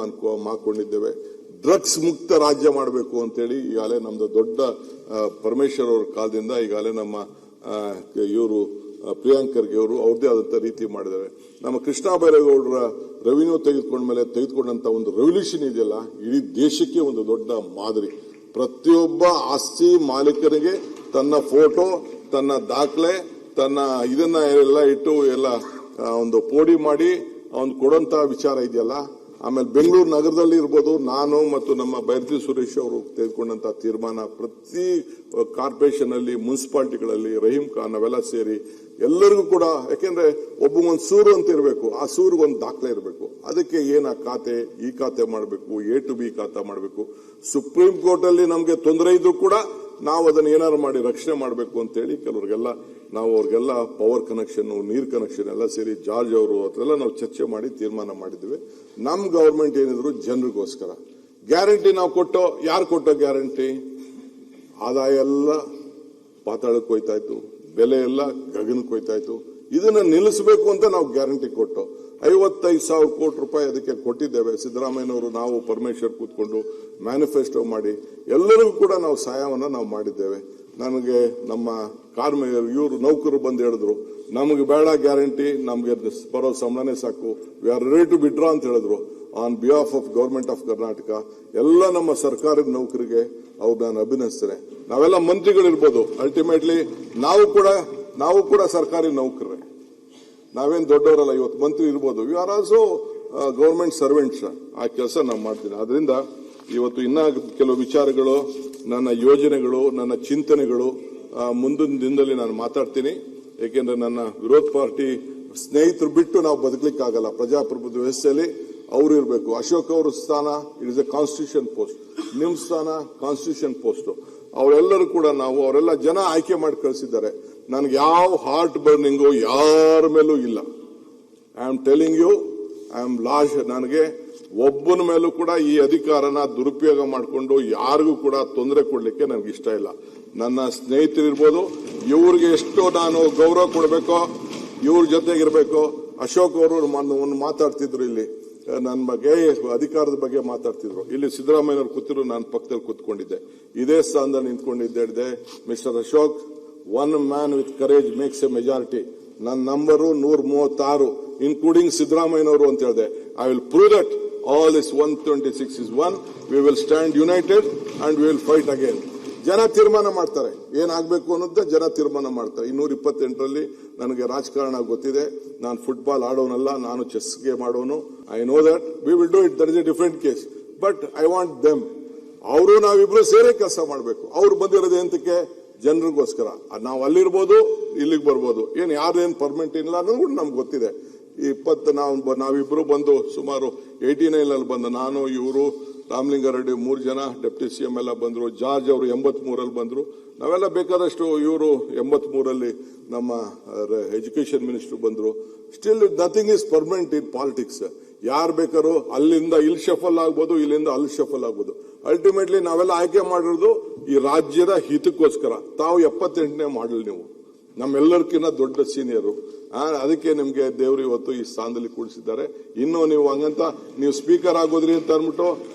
ಮಾಡ್ಕೊಂಡಿದ್ದೇವೆ. ಡ್ರಗ್ಸ್ ಮುಕ್ತ ರಾಜ್ಯ ಮಾಡಬೇಕು ಅಂತೇಳಿ ಈಗಾಗಲೇ ನಮ್ದು ದೊಡ್ಡ ಪರಮೇಶ್ವರ್ ಅವರ ಕಾಲದಿಂದ ಈಗಾಗಲೇ ನಮ್ಮ ಇವರು ಪ್ರಿಯಾಂಕ್ ಖರ್ಗೆ ಅವರು ಅವ್ರದೇ ಆದಂತ ರೀತಿ ಮಾಡಿದ್ದಾರೆ. ನಮ್ಮ ಕೃಷ್ಣ ಬೈರೇಗೌಡರ ರೆವಿನ್ಯೂ ತೆಗೆದುಕೊಂಡಂತ ಒಂದು ರೆವಲ್ಯೂಷನ್ ಇದೆಯಲ್ಲ, ಇಡೀ ದೇಶಕ್ಕೆ ಒಂದು ದೊಡ್ಡ ಮಾದರಿ. ಪ್ರತಿಯೊಬ್ಬ ಆಸ್ತಿ ಮಾಲೀಕನಿಗೆ ತನ್ನ ಫೋಟೋ, ತನ್ನ ದಾಖಲೆ, ತನ್ನ ಇದನ್ನ ಎಲ್ಲ ಇಟ್ಟು ಎಲ್ಲ ಒಂದು ಪೋಡಿ ಮಾಡಿ ಅವನು ಕೊಡುವಂತ ವಿಚಾರ ಇದೆಯಲ್ಲ. ಆಮೇಲೆ ಬೆಂಗಳೂರು ನಗರದಲ್ಲಿ ಇರ್ಬೋದು, ನಾನು ಮತ್ತು ನಮ್ಮ ಬೈರತಿ ಸುರೇಶ್ ಅವರು ತೆಗೆದುಕೊಂಡಂತ ತೀರ್ಮಾನ ಪ್ರತಿ ಕಾರ್ಪೊರೇಷನ್ ಅಲ್ಲಿ, ಮುನ್ಸಿಪಾಲಿಟಿಗಳಲ್ಲಿ, ರಹೀಂ ಖಾನ್ ಅವೆಲ್ಲ ಸೇರಿ ಎಲ್ಲರಿಗೂ ಕೂಡ, ಯಾಕೆಂದ್ರೆ ಒಬ್ಬಗೊಂದು ಸೂರು ಅಂತ ಇರಬೇಕು, ಆ ಸೂರಿಗೊಂದು ದಾಖಲೆ ಇರಬೇಕು. ಅದಕ್ಕೆ ಏನ ಖಾತೆ, ಈ ಖಾತೆ ಮಾಡಬೇಕು, A to B ಖಾತೆ ಮಾಡಬೇಕು. ಸುಪ್ರೀಂ ಕೋರ್ಟ್ ಅಲ್ಲಿ ನಮಗೆ ತೊಂದರೆ ಇದ್ರೂ ಕೂಡ ನಾವು ಅದನ್ನ ಏನಾರು ಮಾಡಿ ರಕ್ಷಣೆ ಮಾಡಬೇಕು ಅಂತೇಳಿ ಕೆಲವರಿಗೆಲ್ಲ ನಾವು ಅವ್ರಿಗೆಲ್ಲ ಪವರ್ ಕನೆಕ್ಷನ್, ನೀರ್ ಕನೆಕ್ಷನ್ ಎಲ್ಲ ಸೇರಿ ಜಾರ್ಜ್ ಅವರು ಅದೆಲ್ಲ ನಾವು ಚರ್ಚೆ ಮಾಡಿ ತೀರ್ಮಾನ ಮಾಡಿದ್ವಿ. ನಮ್ ಗವರ್ಮೆಂಟ್ ಏನಿದ್ರು ಜನರಿಗೋಸ್ಕರ ಗ್ಯಾರಂಟಿ ನಾವು ಕೊಟ್ಟೋ. ಯಾರು ಕೊಟ್ಟೋ ಗ್ಯಾರಂಟಿ? ಆದಾಯ ಎಲ್ಲ ಪಾತಾಳಕ್ಕೆ ಹೋಯ್ತಾ ಇತ್ತು, ಬೆಲೆ ಎಲ್ಲ ಗಗನಕ್ಕೆ ಹೋಯ್ತಾ ಇತ್ತು. ಇದನ್ನ ನಿಲ್ಲಿಸಬೇಕು ಅಂತ ನಾವು ಗ್ಯಾರಂಟಿ ಕೊಟ್ಟು 55,000 ಕೋಟಿ ರೂಪಾಯಿ ಅದಕ್ಕೆ ಕೊಟ್ಟಿದ್ದೇವೆ. ಸಿದ್ದರಾಮಯ್ಯನವರು, ನಾವು, ಪರಮೇಶ್ವರ್ ಕೂತ್ಕೊಂಡು ಮ್ಯಾನಿಫೆಸ್ಟೋ ಮಾಡಿ ಎಲ್ಲರಿಗೂ ಕೂಡ ನಾವು ಸಹಾಯವನ್ನ ನಾವು ಮಾಡಿದ್ದೇವೆ. ನನಗೆ ನಮ್ಮ ಇವರು ನೌಕರರು ಬಂದು ಹೇಳಿದ್ರು, ನಮಗೆ ಬೇಡ ಗ್ಯಾರಂಟಿ, ನಮಗೆ ಬರೋ ಸಂಬಳನೇ ಸಾಕು, we are ready to withdraw ಅಂತ ಹೇಳಿದ್ರು. On behalf of government of Karnataka ಎಲ್ಲ ನಮ್ಮ ಸರ್ಕಾರದ ನೌಕರಿಗೆ ಅವ್ರು ನಾನು ಅಭಿನಯಿಸ್ತೇನೆ. ನಾವೆಲ್ಲ ಮಂತ್ರಿಗಳಿರ್ಬೋದು, ಅಲ್ಟಿಮೇಟ್ಲಿ ನಾವು ಕೂಡ ಸರ್ಕಾರಿ ನೌಕರರೇ, ನಾವೇನ್ ದೊಡ್ಡವರಲ್ಲ. ಇವತ್ತು ಮಂತ್ರಿ ಇರ್ಬೋದು, we are also government servants. ಆ ಕೆಲಸ ನಾವು ಮಾಡ್ತೀನಿ. ಆದ್ರಿಂದ ಇವತ್ತು ಇನ್ನ ಕೆಲವು ವಿಚಾರಗಳು, ನನ್ನ ಯೋಜನೆಗಳು, ನನ್ನ ಚಿಂತನೆಗಳು ಮುಂದಿನ ದಿನದಲ್ಲಿ ನಾನು ಮಾತಾಡ್ತೀನಿ. ಏಕೆಂದ್ರೆ ನನ್ನ ವಿರೋಧ ಪಾರ್ಟಿ ಸ್ನೇಹಿತರು ಬಿಟ್ಟು ನಾವು ಬದುಕಲಿಕ್ಕಾಗಲ್ಲ. ಪ್ರಜಾಪ್ರಭುತ್ವ ವ್ಯವಸ್ಥೆಯಲ್ಲಿ ಅವರು ಇರಬೇಕು. ಅಶೋಕ್ ಅವ್ರ ಸ್ಥಾನ it is A constitution post, ನಿಮ್ ಸ್ಥಾನ ಕಾನ್ಸ್ಟಿಟ್ಯೂಷನ್ ಪೋಸ್ಟ್. ಅವರೆಲ್ಲರೂ ಕೂಡ ಅವರೆಲ್ಲ ಜನ ಆಯ್ಕೆ ಮಾಡಿ ಕಳಿಸಿದ್ದಾರೆ. ನನಗೆ ಯಾವ ಹಾರ್ಟ್ ಬರ್ನಿಂಗು ಯಾರ ಮೇಲೂ ಇಲ್ಲ. I am telling you, I am lost. ನನಗೆ ಒಬ್ಬನ ಮೇಲೂ ಕೂಡ ಈ ಅಧಿಕಾರನ ದುರುಪಯೋಗ ಮಾಡಿಕೊಂಡು ಯಾರಿಗೂ ಕೂಡ ತೊಂದರೆ ಕೊಡ್ಲಿಕ್ಕೆ ನನಗೆ ಇಷ್ಟ ಇಲ್ಲ. ನನ್ನ ಸ್ನೇಹಿತರಿರ್ಬೋದು, ಇವ್ರಿಗೆ ಎಷ್ಟು ನಾನು ಗೌರವ ಕೊಡಬೇಕೋ ಇವ್ರ ಜೊತೆಗಿರ್ಬೇಕು. ಅಶೋಕ್ ಅವರು ಒಂದು ಮಾತಾಡ್ತಿದ್ರು ಇಲ್ಲಿ ನನ್ನ ಬಗ್ಗೆ, ಅಧಿಕಾರದ ಬಗ್ಗೆ ಮಾತಾಡ್ತಿದ್ರು. ಇಲ್ಲಿ ಸಿದ್ದರಾಮಯ್ಯವ್ರು ಕೂತಿದ್ರು, ನಾನು ಪಕ್ಕದಲ್ಲಿ ಕೂತ್ಕೊಂಡಿದ್ದೆ, ಇದೇ ಸ್ಥಾನದಲ್ಲಿ ನಿಂತ್ಕೊಂಡಿದ್ದೆ. Mister Ashok, one man with courage makes a majority. ನನ್ನ ನಂಬರು 136 ಇನ್ಕ್ಲೂಡಿಂಗ್ ಸಿದ್ದರಾಮಯ್ಯನವರು ಅಂತ ಹೇಳಿದೆ. I will prove that all this 126 is one. We will stand united and we will fight again. ಜನ ತೀರ್ಮಾನ ಮಾಡ್ತಾರೆ, ಏನಾಗಬೇಕು ಅನ್ನೋದೇ ಜನ ತೀರ್ಮಾನ ಮಾಡ್ತಾರೆ. 228ರಲ್ಲಿ ನನಗೆ ರಾಜಕಾರಣ ಗೊತ್ತಿದೆ. ನಾನು ಫುಟ್ಬಾಲ್ ಆಡೋನಲ್ಲ, ನಾನು ಚೆಸ್ ಗೇಮ್ ಆಡೋನು. I know that we will do it. That is a different case. But I want them. ಅವರು ನಾವಿಬ್ರು ಸೇರೇ ಕೆಲಸ ಮಾಡಬೇಕು. ಅವ್ರು ಬಂದಿರೋದು ಎಂತಕ್ಕೆ? ಜನರಿಗೋಸ್ಕರ. ನಾವು ಅಲ್ಲಿರ್ಬೋದು, ಇಲ್ಲಿಗೆ ಬರ್ಬೋದು. ಯಾರೇನು ಪರ್ಮನೆಂಟ್ ಇಲ್ಲ ಅನ್ನೋದು ಕೂಡ ನಮ್ಗೆ ಗೊತ್ತಿದೆ. ನಾವಿಬ್ರು ಬಂದು ಸುಮಾರು 89ನಲ್ಲಿ ಬಂದ ನಾನು, ಇವರು, ರಾಮಲಿಂಗಾರೆಡ್ಡಿ 3 ಜನ, ಡೆಪ್ಟಿ CM ಎಲ್ಲ ಬಂದ್ರು. ಜಾರ್ಜ್ ಅವರು 83ರಲ್ಲಿ ಬಂದ್ರು. ನಾವೆಲ್ಲ ಬೇಕಾದಷ್ಟು, ಇವರು 83ರಲ್ಲಿ ನಮ್ಮ ಎಜುಕೇಶನ್ ಮಿನಿಸ್ಟರ್ ಬಂದ್ರು. Still nothing is permanent in politics. ಯಾರು ಬೇಕಾದ್ರೂ ಅಲ್ಲಿಂದ ಇಲ್ಲಿ ಶಫಲ್ ಆಗ್ಬೋದು, ಇಲ್ಲಿಂದ ಅಲ್ಲಿ ಶಫಲ್ ಆಗ್ಬೋದು. ಅಲ್ಟಿಮೇಟ್ಲಿ ನಾವೆಲ್ಲ ಆಯ್ಕೆ ಮಾಡಿರೋದು ಈ ರಾಜ್ಯದ ಹಿತಕ್ಕೋಸ್ಕರ. ತಾವು 78ನೇ ಮಾಡಲ್, ನೀವು ನಮ್ಮೆಲ್ಲರಿಗಿಂತ ದೊಡ್ಡ ಸೀನಿಯರು. ಅದಕ್ಕೆ ನಿಮ್ಗೆ ದೇವರು ಇವತ್ತು ಈ ಸ್ಥಾನದಲ್ಲಿ ಕೂಡಿಸಿದ್ದಾರೆ. ಇನ್ನು ನೀವು ಹಂಗಂತ ನೀವು ಸ್ಪೀಕರ್ ಆಗೋದ್ರಿ ಅಂತ ಅಂದ್ಬಿಟ್ಟು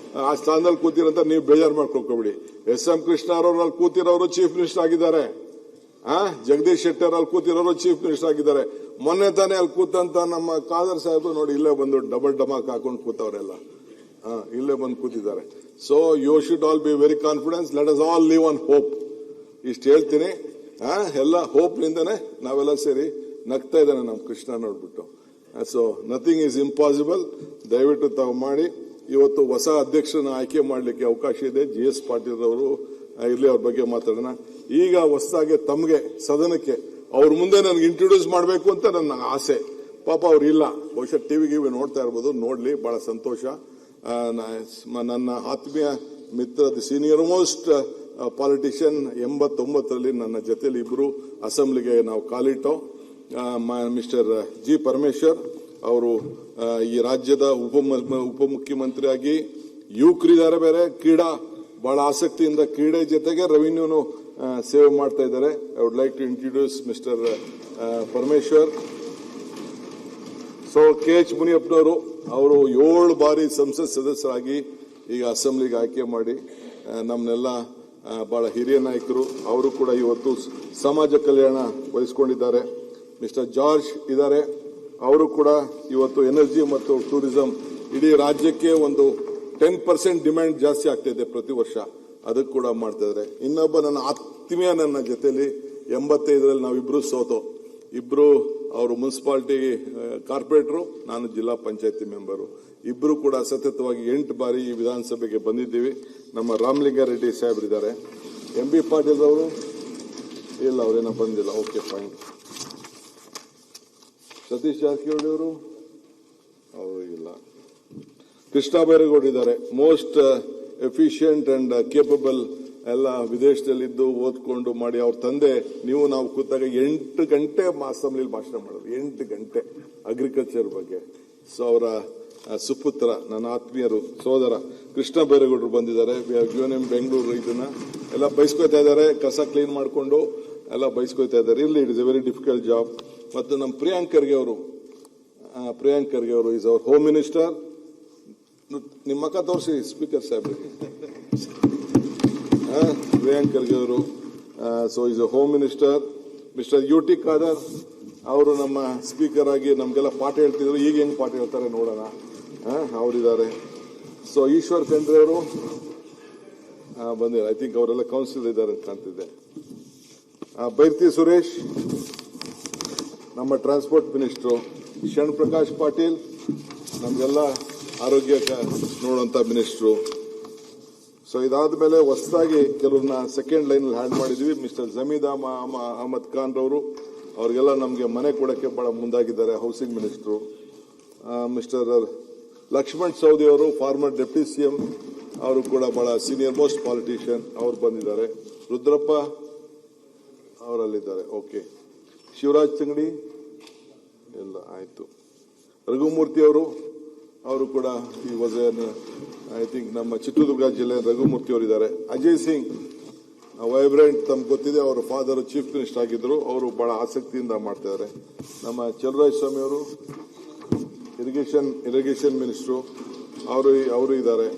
ಆ ಸ್ಥಾನದಲ್ಲಿ ಕೂತಿರಂತ ನೀವು ಬೇಜಾರು ಮಾಡ್ಕೊಳ್ಕೊಬಿಡಿ. SM ಕೃಷ್ಣ ಅವರು ಅಲ್ಲಿ ಕೂತಿರೋರು ಚೀಫ್ ಮಿನಿಸ್ಟರ್ ಆಗಿದ್ದಾರೆ. ಜಗದೀಶ್ ಶೆಟ್ಟರ್ ಅಲ್ಲಿ ಕೂತಿರೋರು ಚೀಫ್ ಮಿನಿಸ್ಟರ್ ಆಗಿದ್ದಾರೆ. ಮೊನ್ನೆ ತಾನೇ ಅಲ್ಲಿ ಕೂತಂತ ನಮ್ಮ ಖಾದರ್ ಸಾಹೇಬರು ನೋಡಿ ಇಲ್ಲೇ ಬಂದು ಡಬಲ್ ಡಮಾಕ್ ಹಾಕೊಂಡು ಕೂತವರೆಲ್ಲ ಇಲ್ಲೇ ಬಂದು ಕೂತಿದ್ದಾರೆ. So you should all be very confidence. Let us all live on hope. ಇಷ್ಟು ಹೇಳ್ತೀನಿ. ಎಲ್ಲ ಹೋಪ್ ನಿಂದನೇ ನಾವೆಲ್ಲ ಸೇರಿ ನಗ್ತಾ ಇದ್ದಾನೆ ನಮ್ಮ ಕೃಷ್ಣ ನೋಡ್ಬಿಟ್ಟು. So nothing is impossible. ದಯವಿಟ್ಟು ತಾವು ಮಾಡಿ. ಇವತ್ತು ಹೊಸ ಅಧ್ಯಕ್ಷರನ್ನ ಆಯ್ಕೆ ಮಾಡಲಿಕ್ಕೆ ಅವಕಾಶ ಇದೆ. GS ಪಾಟೀಲ್ ಅವರು ಇರ್ಲಿ, ಅವ್ರ ಬಗ್ಗೆ ಮಾತಾಡೋಣ. ಈಗ ಹೊಸದಾಗಿ ತಮಗೆ ಸದನಕ್ಕೆ ಅವ್ರ ಮುಂದೆ ನನಗೆ ಇಂಟ್ರೊಡ್ಯೂಸ್ ಮಾಡಬೇಕು ಅಂತ ನನ್ನ ಆಸೆ. ಪಾಪ ಅವ್ರು ಇಲ್ಲ, ಬಹುಶಃ ಟಿವಿ ನೋಡ್ತಾ ಇರ್ಬೋದು. ನೋಡ್ಲಿ, ಬಹಳ ಸಂತೋಷ. ನನ್ನ ಆತ್ಮೀಯ ಮಿತ್ರ, ದಿ ಸೀನಿಯರ್ ಮೋಸ್ಟ್ ಪಾಲಿಟಿಷಿಯನ್, 89ರಲ್ಲಿ ನನ್ನ ಜೊತೆಲಿ ಇಬ್ರು ಅಸೆಂಬ್ಲಿಗೆ ನಾವು ಕಾಲಿಟ್ಟೋ. Mister G. ಪರಮೇಶ್ವರ್ ಅವರು ಈ ರಾಜ್ಯದ ಉಪಮುಖ್ಯಮಂತ್ರಿಯಾಗಿ ಯುವಕರಿದ್ದಾರೆ. ಬೇರೆ ಕ್ರೀಡಾ ಬಹಳ ಆಸಕ್ತಿಯಿಂದ ಕ್ರೀಡೆ ಜೊತೆಗೆ ರೆವಿನ್ಯೂನು ಸೇವೆ ಮಾಡ್ತಾ ಇದ್ದಾರೆ. I would like to introduce mister Parameshwar. So KH ಮುನಿಯಪ್ಪನವರು, ಅವರು 7 ಬಾರಿ ಸಂಸತ್ ಸದಸ್ಯರಾಗಿ ಈಗ ಅಸೆಂಬ್ಲಿಗೆ ಆಯ್ಕೆ ಮಾಡಿ ನಮ್ಮನ್ನೆಲ್ಲ ಬಹಳ ಹಿರಿಯ ನಾಯಕರು. ಅವರು ಕೂಡ ಇವತ್ತು ಸಮಾಜ ಕಲ್ಯಾಣ ವಹಿಸಿಕೊಂಡಿದ್ದಾರೆ. ಮಿಸ್ಟರ್ ಜಾರ್ಜ್ ಇದ್ದಾರೆ. ಅವರು ಕೂಡ ಇವತ್ತು ಎನರ್ಜಿ ಮತ್ತು ಟೂರಿಸಂ, ಇಡೀ ರಾಜ್ಯಕ್ಕೆ ಒಂದು 10% ಡಿಮ್ಯಾಂಡ್ ಜಾಸ್ತಿ ಆಗ್ತಾ ಇದೆ ಪ್ರತಿ ವರ್ಷ, ಅದಕ್ಕೆ ಕೂಡ ಮಾಡ್ತಾ ಇದ್ದಾರೆ. ಇನ್ನೊಬ್ಬ ನನ್ನ ಆತ್ಮೀಯ, ನನ್ನ ಜೊತೆಲಿ 85ರಲ್ಲಿ ನಾವಿಬ್ರು ಸೋತೋ. ಇಬ್ರು ಅವರು ಮುನ್ಸಿಪಾಲಿಟಿ ಕಾರ್ಪೊರೇಟರು, ನಾನು ಜಿಲ್ಲಾ ಪಂಚಾಯತಿ ಮೆಂಬರು. ಇಬ್ರು ಕೂಡ ಸತತವಾಗಿ 8 ಬಾರಿ ಈ ವಿಧಾನಸಭೆಗೆ ಬಂದಿದ್ದೀವಿ. ನಮ್ಮ ರಾಮಲಿಂಗಾರೆಡ್ಡಿ ಸಾಹೇಬ್ರಿದ್ದಾರೆ. MB ಪಾಟೀಲ್ ಅವರು ಇಲ್ಲ, ಅವರೇನೋ ಬಂದಿಲ್ಲ. Okay, fine. ಸತೀಶ್ ಜಾರಕಿಹೊಳಿ ಅವರು ಇಲ್ಲ. ಕೃಷ್ಣ ಬೈರೇಗೌಡರಿದ್ದಾರೆ. Most efficient and capable. ಎಲ್ಲ ವಿದೇಶದಲ್ಲಿದ್ದು ಓದ್ಕೊಂಡು ಮಾಡಿ. ಅವ್ರ ತಂದೆ, ನಾವು ಕೂತಾಗ 8 ಗಂಟೆ ಅಸೆಂಬ್ಲಿಲಿ ಭಾಷಣ ಮಾಡೋದು. 8 ಗಂಟೆ ಅಗ್ರಿಕಲ್ಚರ್ ಬಗ್ಗೆ. ಸೊ ಅವರ ಸುಪುತ್ರ, ನನ್ನ ಆತ್ಮೀಯರು, ಸೋದರ ಕೃಷ್ಣ ಬೈರೇಗೌಡರು ಬಂದಿದ್ದಾರೆ. UNM ಬೆಂಗಳೂರು ಇದನ್ನ ಎಲ್ಲ ಬಯಸ್ಕೊತಾ ಇದ್ದಾರೆ. ಕಸ ಕ್ಲೀನ್ ಮಾಡಿಕೊಂಡು ಎಲ್ಲ ಬಯಸ್ಕೊತಾ ಇದ್ದಾರೆ. ಇಲ್ಲಿ it is A very difficult job. ಮತ್ತು ನಮ್ಮ ಪ್ರಿಯಾಂಕ್ ಖರ್ಗೆ ಅವರು ಇಸ್ ಅವರ್ ಹೋಮ್ ಮಿನಿಸ್ಟರ್. ನಿಮ್ಮ ಮಕ್ಕ ತೋರಿಸಿ ಸ್ಪೀಕರ್ ಸಾಹೇಬ್ರಿಗೆ. ಪ್ರಿಯಾಂಕ್ ಖರ್ಗೆ ಅವರು so is a home minister. Mister UT Khader ಅವರು ನಮ್ಮ ಸ್ಪೀಕರ್ ಆಗಿ ನಮಗೆಲ್ಲ ಪಾಠ ಹೇಳ್ತಿದ್ರು. ಈಗ ಹೆಂಗ್ ಪಾಠ ಹೇಳ್ತಾರೆ ನೋಡೋಣ. ಅವರಿದ್ದಾರೆ. ಸೊ ಈಶ್ವರ್ ಖಂಡ್ರೆ ಅವರು ಬಂದಿದ್ದಾರೆ. ಐ ಥಿಂಕ್ ಅವರೆಲ್ಲ ಕೌನ್ಸಿಲರ್ ಇದ್ದಾರೆ ಅಂತ ಕಾಣ್ತಿದೆ. ಬೈರ್ತಿ ಸುರೇಶ್ ನಮ್ಮ ಟ್ರಾನ್ಸ್ಪೋರ್ಟ್ ಮಿನಿಸ್ಟ್ರು. ಶರಣ್ ಪ್ರಕಾಶ್ ಪಾಟೀಲ್ ನಮಗೆಲ್ಲ ಆರೋಗ್ಯ ನೋಡುವಂತ ಮಿನಿಸ್ಟ್ರು. ಸೊ ಇದಾದ ಮೇಲೆ ಹೊಸದಾಗಿ ಕೆಲವ್ರನ್ನ ಸೆಕೆಂಡ್ ಲೈನ್ ಹ್ಯಾಂಡ್ ಮಾಡಿದ್ವಿ. ಮಿಸ್ಟರ್ ಜಮೀದ್ ಅಹಮದ್ ಖಾನ್ ರವರು, ಅವ್ರಿಗೆಲ್ಲ ನಮಗೆ ಮನೆ ಕೊಡಕ್ಕೆ ಬಹಳ ಮುಂದಾಗಿದ್ದಾರೆ. Housing minister. Mister Laxman Savadi ಅವರು, ಫಾರ್ಮರ್ ಡೆಪ್ಟಿ CM, ಅವರು ಕೂಡ ಬಹಳ ಸೀನಿಯರ್ ಮೋಸ್ಟ್ ಪಾಲಿಟಿಷಿಯನ್, ಅವರು ಬಂದಿದ್ದಾರೆ. ರುದ್ರಪ್ಪ ಅವರಲ್ಲಿದ್ದಾರೆ. ಓಕೆ. ಶಿವರಾಜ್ ತಂಗಡಿ ಎಲ್ಲ ಆಯ್ತು. ರಘುಮೂರ್ತಿ ಅವರು ಕೂಡ ಈ ವಾಸ್ ಐ ಥಿಂಕ್ ನಮ್ಮ ಚಿತ್ರದುರ್ಗ ಜಿಲ್ಲೆ ರಘುಮೂರ್ತಿ ಅವರಿದ್ದಾರೆ. ಅಜಯ್ ಸಿಂಗ್ ವೈಬ್ರೆಂಟ್, ತಮ್ಗೆ ಗೊತ್ತಿದೆ, ಅವರ ಫಾದರ್ ಚೀಫ್ ಮಿನಿಸ್ಟರ್ ಆಗಿದ್ರು. ಅವರು ಬಹಳ ಆಸಕ್ತಿಯಿಂದ ಮಾಡ್ತಾ ಇದ್ದಾರೆ. ನಮ್ಮ ಚಲುವರಾಯ ಸ್ವಾಮಿ ಅವರು ಇರಿಗೇಷನ್ ಮಿನಿಸ್ಟ್ರು, ಅವರು ಇದ್ದಾರೆ.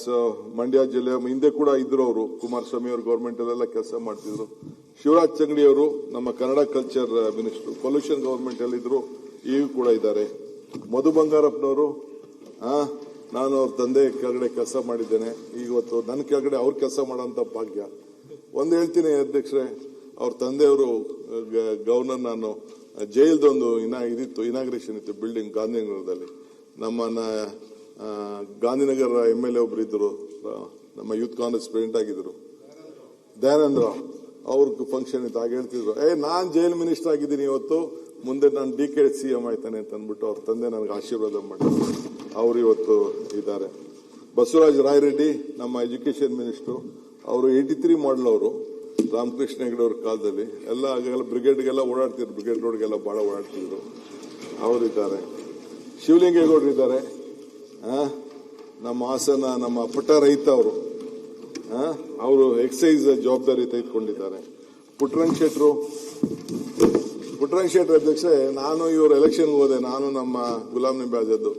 ಸೊ ಮಂಡ್ಯ ಜಿಲ್ಲೆ ಹಿಂದೆ ಕೂಡ ಇದ್ರು ಅವರು. ಕುಮಾರಸ್ವಾಮಿ ಅವರು ಗೌರ್ಮೆಂಟ್ ಅಲ್ಲೆಲ್ಲ ಕೆಲಸ ಮಾಡ್ತಿದ್ರು. ಶಿವರಾಜ್ ತಂಗಡಿ ಅವರು ನಮ್ಮ Kannada culture minister, pollution government ಅಲ್ಲಿ ಇದ್ರು, ಈಗ ಕೂಡ ಇದ್ದಾರೆ. ಮಧು ಬಂಗಾರಪ್ಪನವರು ನಾನು ಅವ್ರ ತಂದೆ ಕೆಳಗಡೆ ಕೆಲಸ ಮಾಡಿದ್ದೇನೆ. ಇವತ್ತು ನನ್ನ ಕೆಳಗಡೆ ಅವ್ರ ಕೆಲಸ ಮಾಡೋಂಥ ಭಾಗ್ಯ. ಒಂದು ಹೇಳ್ತೀನಿ ಅಧ್ಯಕ್ಷರೇ, ಅವ್ರ ತಂದೆಯವರು ಗವರ್ನರ್, ನಾನು ಜೈಲ್ದೊಂದು ಇದಿತ್ತು, ಇನಾಗ್ರೇಷನ್ ಇತ್ತು ಬಿಲ್ಡಿಂಗ್ ಗಾಂಧಿನಗರದಲ್ಲಿ. ನಮ್ಮ ಗಾಂಧಿನಗರ MLA ಒಬ್ರು ಇದ್ರು, ನಮ್ಮ ಯೂತ್ ಕಾಂಗ್ರೆಸ್ ಪ್ರೆಸಿಡೆಂಟ್ ಆಗಿದ್ರು, ದಯಾನಂದ ರಾವ್. ಅವ್ರಿಗೆ ಫಂಕ್ಷನ್ ಇತ್ತು. ಆಗ ಹೇಳ್ತಿದ್ರು, ನಾನ್ ಜೈಲ್ ಮಿನಿಸ್ಟರ್ ಆಗಿದ್ದೀನಿ ಇವತ್ತು, ಮುಂದೆ ನಾನು DK CM ಆಯ್ತಾನೆ ಅಂತ ಅಂದ್ಬಿಟ್ಟು ಅವ್ರ ತಂದೆ ನನಗೆ ಆಶೀರ್ವಾದ ಮಾಡಿದ್ರು. ಅವರು ಇವತ್ತು ಇದ್ದಾರೆ. ಬಸವರಾಜ ರಾಯರೆಡ್ಡಿ ನಮ್ಮ ಎಜುಕೇಶನ್ ಮಿನಿಸ್ಟರ್, ಅವರು 83 ಮಾಡಲ್. ಅವರು ರಾಮಕೃಷ್ಣ ಹೆಗಡೆ ಅವ್ರ ಕಾಲದಲ್ಲಿ ಎಲ್ಲ ಆಗೆಲ್ಲ ಬ್ರಿಗೇಡ್ಗೆಲ್ಲ ಓಡಾಡ್ತಿದ್ರು, ಬ್ರಿಗೇಡ್ ರೋಡ್ಗೆಲ್ಲ ಬಹಳ ಓಡಾಡ್ತಿದ್ರು. ಅವರಿದ್ದಾರೆ. ಶಿವಲಿಂಗೇಗೌಡರು ಇದ್ದಾರೆ. ನಮ್ಮ ಹಾಸನ ನಮ್ಮ ಪುಟ್ಟ ರೈತ ಅವರು ಎಕ್ಸೈಸ್ ಜವಾಬ್ದಾರಿ ತೆಗೆದುಕೊಂಡಿದ್ದಾರೆ. ಪುಟ್ಟರಂಗ ಶೆಟ್ರು ಅಧ್ಯಕ್ಷರೇ, ನಾನು ಇವರು ಎಲೆಕ್ಷನ್ ಹೋದೆ, ನಾನು ನಮ್ಮ ಗುಲಾಂ ನಬಿ ಆಜಾದ್.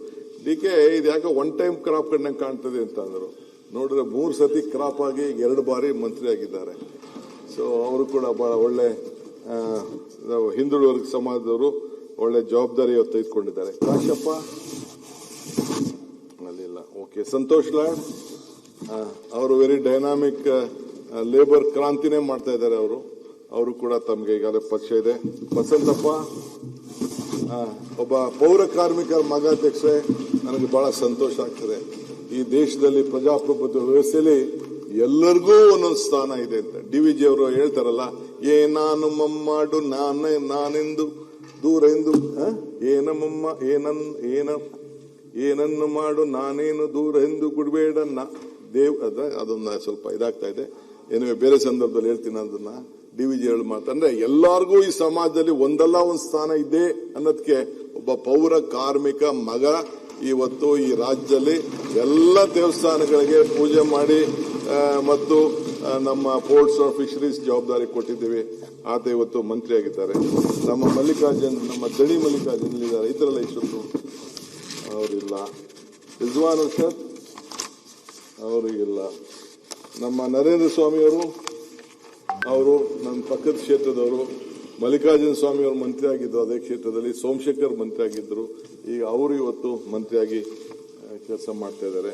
DK ಇದು ಯಾಕೆ ಒನ್ ಟೈಮ್ ಕ್ರಾಪ್ ಕಂಡಂಗೆ ಕಾಣ್ತದೆ ಅಂತ ಅಂದರು. ನೋಡಿದ್ರೆ 3 ಸತಿ ಕ್ರಾಪ್ ಆಗಿ 2 ಬಾರಿ ಮಂತ್ರಿ ಆಗಿದ್ದಾರೆ. ಸೊ ಅವರು ಕೂಡ ಬಹಳ ಒಳ್ಳೆ ಹಿಂದುಳಿದ ವರ್ಗ ಸಮಾಜದವರು, ಒಳ್ಳೆ ಜವಾಬ್ದಾರಿ ತೆಗೆದುಕೊಂಡಿದ್ದಾರೆ. ಕಾಶಪ್ಪ ಅಲ್ಲಿಲ್ಲ. ಓಕೆ. ಸಂತೋಷ್ ಲಾಡ್ ಅವರು ವೆರಿ ಡೈನಾಮಿಕ್ ಲೇಬರ್ ಕ್ರಾಂತಿನೇ ಮಾಡ್ತಾ ಇದ್ದಾರೆ. ಅವರು ಕೂಡ ತಮಗೆ ಈಗಾಗಲೇ ಪಕ್ಷ ಇದೆ. ವಸಂತಪ್ಪ ಒಬ್ಬ ಪೌರ ಕಾರ್ಮಿಕರ ಮಗ ಅಧ್ಯಕ್ಷರೇ, ನನಗೆ ಬಹಳ ಸಂತೋಷ ಆಗ್ತದೆ. ಈ ದೇಶದಲ್ಲಿ ಪ್ರಜಾಪ್ರಭುತ್ವ ವ್ಯವಸ್ಥೆಯಲ್ಲಿ ಎಲ್ಲರಿಗೂ ಒಂದೊಂದು ಸ್ಥಾನ ಇದೆ ಅಂತ DVG ಅವರು ಹೇಳ್ತಾರಲ್ಲ, ನಾನು ಮಮ್ಮಾಡು ನಾನೆಂದು ದೂರ ಎಂದು, ಏನನ್ನು ಮಾಡು ನಾನೇನು ದೂರ ಎಂದು ಗುಡ್ಬೇಡ ಅದನ್ನ ಸ್ವಲ್ಪ ಇದಾಗ್ತಾ ಇದೆ. ಏನೇ ಬೇರೆ ಸಂದರ್ಭದಲ್ಲಿ ಹೇಳ್ತೀನಿ ಅದನ್ನ. DVG ಹೇಳಿ ಮಾತಂದ್ರೆ ಎಲ್ಲರಿಗೂ ಈ ಸಮಾಜದಲ್ಲಿ ಒಂದಲ್ಲ ಒಂದು ಸ್ಥಾನ ಇದೆ ಅನ್ನೋದಕ್ಕೆ ಒಬ್ಬ ಪೌರ ಕಾರ್ಮಿಕ ಮಗ ಇವತ್ತು ಈ ರಾಜ್ಯದಲ್ಲಿ ಎಲ್ಲ ದೇವಸ್ಥಾನಗಳಿಗೆ ಪೂಜೆ ಮಾಡಿ ಮತ್ತು ನಮ್ಮ ಪೋರ್ಟ್ಸ್ ಆಫ್ ಫಿಶರೀಸ್ ಜವಾಬ್ದಾರಿ ಕೊಟ್ಟಿದ್ದೀವಿ. ಆತ ಇವತ್ತು ಮಂತ್ರಿ ಆಗಿದ್ದಾರೆ. ನಮ್ಮ ದಣಿ ಮಲ್ಲಿಕಾರ್ಜುನ್ ಇದ್ದಾರೆ. ಇದ್ರಲ್ಲ ಇಷ್ಟೊತ್ತು ಅವರಿಲ್ಲ. ರಿಜ್ವಾನ್ ಅರ್ಷದ್ ಅವರಿಗಿಲ್ಲ. ನಮ್ಮ ನರೇಂದ್ರ ಸ್ವಾಮಿಯವರು, ಅವರು ನನ್ನ ಪಕ್ಕದ ಕ್ಷೇತ್ರದವರು. ಮಲ್ಲಿಕಾರ್ಜುನ ಸ್ವಾಮಿ ಅವರು ಮಂತ್ರಿ ಆಗಿದ್ರು ಅದೇ ಕ್ಷೇತ್ರದಲ್ಲಿ. ಸೋಮಶೇಖರ್ ಮಂತ್ರಿ ಆಗಿದ್ರು. ಈಗ ಅವರು ಇವತ್ತು ಮಂತ್ರಿಯಾಗಿ ಕೆಲಸ ಮಾಡ್ತಾ ಇದ್ದಾರೆ.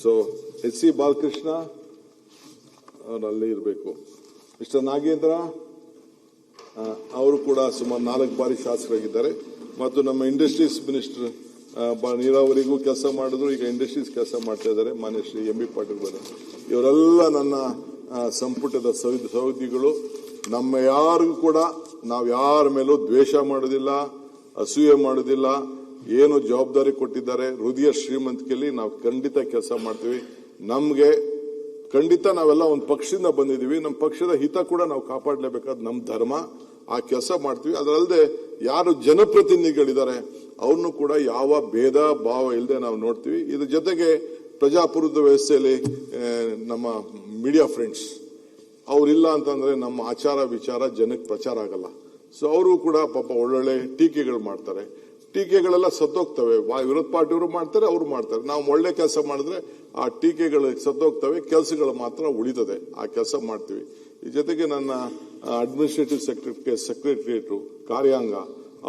ಸೊ HC ಬಾಲಕೃಷ್ಣ ಅವರು ಅಲ್ಲೇ ಇರಬೇಕು. ಮಿಸ್ಟರ್ ನಾಗೇಂದ್ರ ಅವರು ಕೂಡ ಸುಮಾರು 4 ಬಾರಿ ಶಾಸಕರಾಗಿದ್ದಾರೆ. ಮತ್ತು ನಮ್ಮ ಇಂಡಸ್ಟ್ರೀಸ್ ಮಿನಿಸ್ಟರ್ ನೀರಾವರಿಗೂ ಕೆಲಸ ಮಾಡಿದ್ರು, ಈಗ ಇಂಡಸ್ಟ್ರೀಸ್ ಕೆಲಸ ಮಾಡ್ತಾ ಇದ್ದಾರೆ, ಮಾನ್ಯ ಶ್ರೀ MB ಪಾಟೀಲ್ ಅವರು. ಇವರೆಲ್ಲ ನನ್ನ ಸಂಪುಟದ ಸಹೋದ್ಯೋಗಿಗಳು. ನಮ್ಮ ಯಾರಿಗೂ ಕೂಡ ನಾವು ಯಾರ ಮೇಲೂ ದ್ವೇಷ ಮಾಡೋದಿಲ್ಲ, ಅಸೂಯೆ ಮಾಡೋದಿಲ್ಲ. ಏನು ಜವಾಬ್ದಾರಿ ಕೊಟ್ಟಿದ್ದಾರೆ ಹೃದಯ ಶ್ರೀಮಂತಿಕೆಯಲ್ಲಿ ನಾವು ಖಂಡಿತ ಕೆಲಸ ಮಾಡ್ತೀವಿ. ನಮ್ಗೆ ಖಂಡಿತ ನಾವೆಲ್ಲ ಒಂದು ಪಕ್ಷದಿಂದ ಬಂದಿದ್ದೀವಿ, ನಮ್ಮ ಪಕ್ಷದ ಹಿತ ಕೂಡ ನಾವು ಕಾಪಾಡಲೇಬೇಕಾದ ನಮ್ಮ ಧರ್ಮ. ಆ ಕೆಲಸ ಮಾಡ್ತೀವಿ. ಅದರಲ್ಲದೆ ಯಾರು ಜನಪ್ರತಿನಿಧಿಗಳಿದ್ದಾರೆ ಅವ್ರನ್ನು ಕೂಡ ಯಾವ ಭೇದ ಭಾವ ಇಲ್ಲದೆ ನಾವು ನೋಡ್ತೀವಿ. ಇದ್ರ ಜೊತೆಗೆ ಪ್ರಜಾಪ್ರಭುತ್ವ ವ್ಯವಸ್ಥೆಯಲ್ಲಿ ನಮ್ಮ ಮೀಡಿಯಾ ಫ್ರೆಂಡ್ಸ್ ಅವರಿಲ್ಲ ಅಂತಂದ್ರೆ ನಮ್ಮ ಆಚಾರ ವಿಚಾರ ಜನಕ್ಕೆ ಪ್ರಚಾರ ಆಗಲ್ಲ. ಸೊ ಅವರು ಕೂಡ ಪಾಪ ಒಳ್ಳೊಳ್ಳೆ ಟೀಕೆಗಳು ಮಾಡ್ತಾರೆ. ಟೀಕೆಗಳೆಲ್ಲ ಸತ್ತೋಗ್ತವೆ. ವಿರೋಧ ಪಾರ್ಟಿಯವರು ಮಾಡ್ತಾರೆ, ಅವರು ಮಾಡ್ತಾರೆ. ನಾವು ಒಳ್ಳೆ ಕೆಲಸ ಮಾಡಿದ್ರೆ ಆ ಟೀಕೆಗಳು ಸತ್ತೋಗ್ತವೆ, ಕೆಲಸಗಳು ಮಾತ್ರ ಉಳಿತದೆ. ಆ ಕೆಲಸ ಮಾಡ್ತೀವಿ. ಈ ಜೊತೆಗೆ ನನ್ನ ಅಡ್ಮಿನಿಸ್ಟ್ರೇಟಿವ್ ಸೆಕ್ರೆಟರಿಯೇಟ್ ಕಾರ್ಯಾಂಗ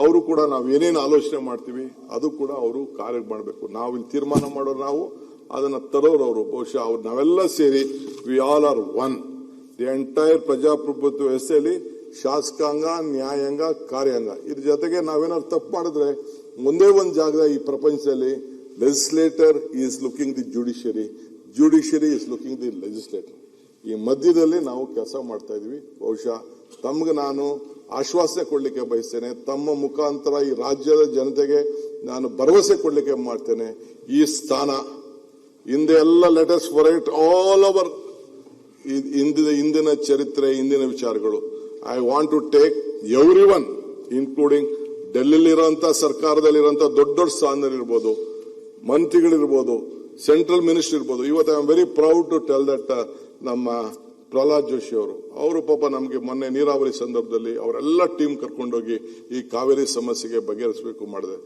ಅವರು ಕೂಡ ನಾವು ಏನೇನು ಆಲೋಚನೆ ಮಾಡ್ತೀವಿ ಅದು ಕೂಡ ಅವರು ಕಾರ್ಯ ಮಾಡಬೇಕು. ನಾವು ಇಲ್ಲಿ ತೀರ್ಮಾನ ಮಾಡೋರು, ನಾವು ಅದನ್ನ ತರೋರು ಅವರು. ಬಹುಶಃ ಅವ್ರು ನಾವೆಲ್ಲ ಸೇರಿ V all R one. The entire ಪ್ರಜಾಪ್ರಭುತ್ವ ವ್ಯವಸ್ಥೆಯಲ್ಲಿ ಶಾಸಕಾಂಗ, ನ್ಯಾಯಾಂಗ, ಕಾರ್ಯಾಂಗ ಇದ್ರ ಜೊತೆಗೆ ನಾವೇನಾದ್ರು ತಪ್ಪು ಮಾಡಿದ್ರೆ ಒಂದೇ ಒಂದು ಜಾಗದ ಈ ಪ್ರಪಂಚದಲ್ಲಿ legislator is looking the judiciary is looking the legislator. ಈ ಮಧ್ಯದಲ್ಲಿ ನಾವು ಕೆಲಸ ಮಾಡ್ತಾ ಇದೀವಿ. ಬಹುಶಃ ತಮ್ಗೆ ನಾನು ಆಶ್ವಾಸನೆ ಕೊಡ್ಲಿಕ್ಕೆ ಬಯಸ್ತೇನೆ. ತಮ್ಮ ಮುಖಾಂತರ ಈ ರಾಜ್ಯದ ಜನತೆಗೆ ನಾನು ಭರವಸೆ ಕೊಡ್ಲಿಕ್ಕೆ ಮಾಡ್ತೇನೆ. ಈ ಸ್ಥಾನ ಹಿಂದೆ ಎಲ್ಲ letters for it all over ಇಂದಿನ ಚರಿತ್ರೆ, ಇಂದಿನ ವಿಚಾರಗಳು. I want to take every one including ಡೆಲ್ಲಿಲಿರುವಂತ ಸರ್ಕಾರದಲ್ಲಿರುವಂತ ದೊಡ್ಡ ದೊಡ್ಡ ಸ್ಥಾನದಲ್ಲಿರ್ಬೋದು, ಮಂತ್ರಿಗಳಿರ್ಬೋದು, ಸೆಂಟ್ರಲ್ ಮಿನಿಸ್ಟರ್ ಇರ್ಬೋದು. ಇವತ್ತು I am very proud to tell that ನಮ್ಮ ಪ್ರಹ್ಲಾದ್ ಜೋಶಿ ಅವರು ಪಾಪ ನಮಗೆ ಮೊನ್ನೆ ನೀರಾವರಿ ಸಂದರ್ಭದಲ್ಲಿ ಅವರೆಲ್ಲ ಟೀಮ್ ಕರ್ಕೊಂಡೋಗಿ ಈ ಕಾವೇರಿ ಸಮಸ್ಯೆಗೆ ಬಗೆಹರಿಸಬೇಕು ಮಾಡಿದೆ.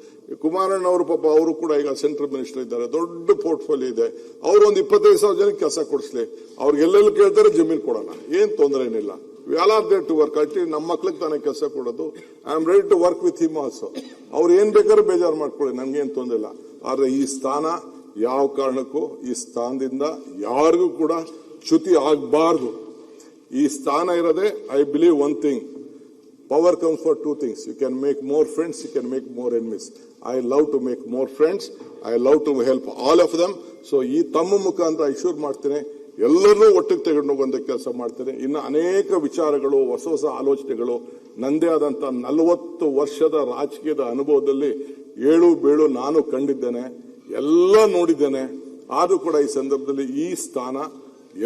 ಕುಮಾರಣ್ಣ ಅವರು ಪಾಪ ಅವರು ಕೂಡ ಈಗ ಸೆಂಟ್ರಲ್ ಮಿನಿಸ್ಟರ್ ಇದ್ದಾರೆ, ದೊಡ್ಡ ಪೋರ್ಟ್ಫೋಲಿಯೋ ಇದೆ. ಅವರು ಒಂದು 25,000 ಜನಕ್ಕೆ ಕೆಲಸ ಕೊಡಿಸ್ಲಿ. ಅವ್ರಿಗೆ ಎಲ್ಲೆಲ್ಲಿ ಕೇಳ್ತಾರೆ ಜಮೀನು ಕೊಡೋಣ, ಏನ್ ತೊಂದರೆ ಏನಿಲ್ಲ. We all are there to work. ಅಟ್ಲಿ ನಮ್ಮ ಮಕ್ಳಿಗೆ ತಾನೇ ಕೆಲಸ ಕೊಡೋದು. I am ready to work with him also. ಅವ್ರು ಏನ್ ಬೇಕಾದ್ರೂ ಬೇಜಾರು ಮಾಡ್ಕೊಳ್ಳಿ, ನನ್ಗೇನ್ ತೊಂದರೆ ಇಲ್ಲ. ಆದ್ರೆ ಈ ಸ್ಥಾನ ಯಾವ ಕಾರಣಕ್ಕೂ ಈ ಸ್ಥಾನದಿಂದ ಯಾರಿಗೂ ಕೂಡ ಚ್ಯುತಿ ಆಗಬಾರ್ದು. ಈ ಸ್ಥಾನ ಇರೋದೇ, I believe one thing, power comes for two things. You can make more friends, you can make more enemies. I love to make more friends. I love to help all of them. So ಈ ತಮ್ಮ ಮುಖಾಂತರ ಐಶ್ವರ್ ಮಾಡ್ತೇನೆ, ಎಲ್ಲರನ್ನೂ ಒಟ್ಟಿಗೆ ತಗೊಂಡು ಹೋಗುವಂತ ಕೆಲಸ ಮಾಡ್ತೇನೆ. ಇನ್ನು ಅನೇಕ ವಿಚಾರಗಳು, ಹೊಸ ಹೊಸ ಆಲೋಚನೆಗಳು, ನಂದೇ ಆದಂತ 40 ವರ್ಷದ ರಾಜಕೀಯದ ಅನುಭವದಲ್ಲಿ ಏಳು ಬೀಳು ನಾನು ಕಂಡಿದ್ದೇನೆ, ಎಲ್ಲ ನೋಡಿದ್ದೇನೆ. ಆದ್ರೂ ಕೂಡ ಈ ಸಂದರ್ಭದಲ್ಲಿ ಈ ಸ್ಥಾನ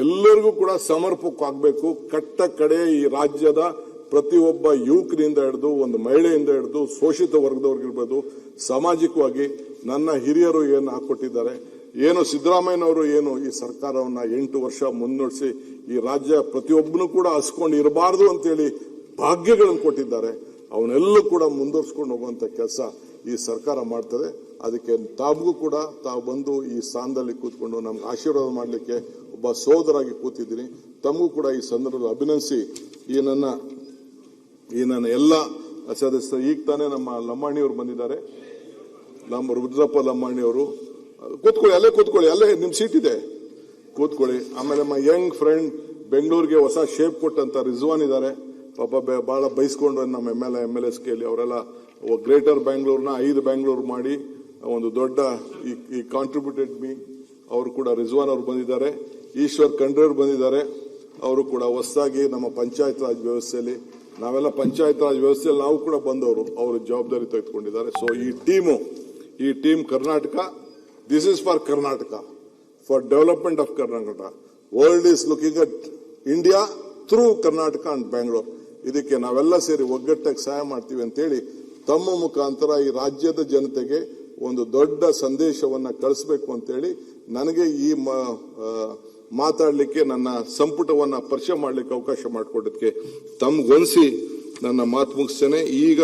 ಎಲ್ಲರಿಗೂ ಕೂಡ ಸಮರ್ಪಕವಾಗಬೇಕು. ಕಟ್ಟ ಕಡೆ ಈ ರಾಜ್ಯದ ಪ್ರತಿಯೊಬ್ಬ ಯುವಕರಿಂದ ಹಿಡಿದು, ಒಂದು ಮಹಿಳೆಯಿಂದ ಹಿಡಿದು, ಶೋಷಿತ ವರ್ಗದವ್ರಿಗಿರ್ಬೋದು, ಸಾಮಾಜಿಕವಾಗಿ ನನ್ನ ಹಿರಿಯರು ಏನು ಹಾಕೊಟ್ಟಿದ್ದಾರೆ, ಏನು ಸಿದ್ದರಾಮಯ್ಯನವರು ಏನು ಈ ಸರ್ಕಾರವನ್ನ 8 ವರ್ಷ ಮುನ್ನಡೆಸಿ ಈ ರಾಜ್ಯ ಪ್ರತಿಯೊಬ್ಬನು ಕೂಡ ಹಸ್ಕೊಂಡು ಇರಬಾರದು ಅಂತೇಳಿ ಭಾಗ್ಯಗಳನ್ನು ಕೊಟ್ಟಿದ್ದಾರೆ, ಅವನ್ನೆಲ್ಲೂ ಕೂಡ ಮುಂದುವರ್ಸ್ಕೊಂಡು ಹೋಗುವಂತ ಕೆಲಸ ಈ ಸರ್ಕಾರ ಮಾಡ್ತದೆ. ಅದಕ್ಕೆ ತಾವು ಕೂಡ ತಾವು ಬಂದು ಈ ಸ್ಥಾನದಲ್ಲಿ ಕೂತ್ಕೊಂಡು ನಮ್ಗೆ ಆಶೀರ್ವಾದ ಮಾಡಲಿಕ್ಕೆ ಒಬ್ಬ ಸೋದರಾಗಿ ಕೂತಿದ್ದೀನಿ. ತಮಗೂ ಕೂಡ ಈ ಸಂದರ್ಭದಲ್ಲಿ ಅಭಿನಂದಿಸಿ ಈ ನನ್ನ ಎಲ್ಲ ಸದಸ್ಯರು, ಈಗ ತಾನೇ ನಮ್ಮ ಲಮ್ಮಾಣಿಯವರು ಬಂದಿದ್ದಾರೆ, ನಮ್ಮ ರುದ್ರಪ್ಪ ಲಮ್ಮಾಣಿಯವರು, ಕೂತ್ಕೊಳ್ಳಿ, ಅಲ್ಲೇ ನಿಮ್ ಸೀಟ್ ಇದೆ, ಕೂತ್ಕೊಳ್ಳಿ. ಆಮೇಲೆ ನಮ್ಮ ಯಂಗ್ ಫ್ರೆಂಡ್ ಬೆಂಗಳೂರಿಗೆ ಹೊಸ ಶೇಪ್ ಕೊಟ್ಟಂತ ರಿಜ್ವಾನ್ ಇದ್ದಾರೆ, ಪಾಪ ಬಹಳ ಬಯಸ್ಕೊಂಡು ನಮ್ಮ MLS ಕೇಳಿ ಅವರೆಲ್ಲ ಗ್ರೇಟರ್ ಬ್ಯಾಂಗ್ಳೂರ್ನ 5 ಬ್ಯಾಂಗ್ಳೂರ್ ಮಾಡಿ ಒಂದು ದೊಡ್ಡ ಈ ಕಾಂಟ್ರಿಬ್ಯೂಟೆಡ್ ಮೀ. ಅವರು ಕೂಡ ರಿಜ್ವಾನ್ ಅವರು ಬಂದಿದ್ದಾರೆ, ಈಶ್ವರ್ ಖಂಡ್ರೆ ಬಂದಿದ್ದಾರೆ. ಅವರು ಕೂಡ ಹೊಸದಾಗಿ ನಮ್ಮ ಪಂಚಾಯತ್ ರಾಜ್ ವ್ಯವಸ್ಥೆಯಲ್ಲಿ, ನಾವೆಲ್ಲ ಪಂಚಾಯತ್ ರಾಜ್ ವ್ಯವಸ್ಥೆಯಲ್ಲಿ ನಾವು ಕೂಡ ಬಂದವರು, ಅವರು ಜವಾಬ್ದಾರಿ ತೆಗೆದುಕೊಂಡಿದ್ದಾರೆ. ಸೊ ಈ team Karnataka, this is for Karnataka, for development of Karnataka. World is looking at India through Karnataka and Bangalore. ಇದಕ್ಕೆ ನಾವೆಲ್ಲ ಸೇರಿ ಒಗ್ಗಟ್ಟಾಗಿ ಸಹಾಯ ಮಾಡ್ತೀವಿ ಅಂತೇಳಿ ತಮ್ಮ ಮುಖಾಂತರ ಈ ರಾಜ್ಯದ ಜನತೆಗೆ ಒಂದು ದೊಡ್ಡ ಸಂದೇಶವನ್ನ ಕಳಿಸಬೇಕು ಅಂತೇಳಿ ನನಗೆ ಈ ಮಾತಾಡಲಿಕ್ಕೆ, ನನ್ನ ಸಂಪುಟವನ್ನ ಪರಿಚಯ ಮಾಡಲಿಕ್ಕೆ ಅವಕಾಶ ಮಾಡಿಕೊಡೋದಕ್ಕೆ ತಮ್ಗೊನ್ಸಿ ನನ್ನ ಮಾತು ಮುಗಿಸ್ತೇನೆ. ಈಗ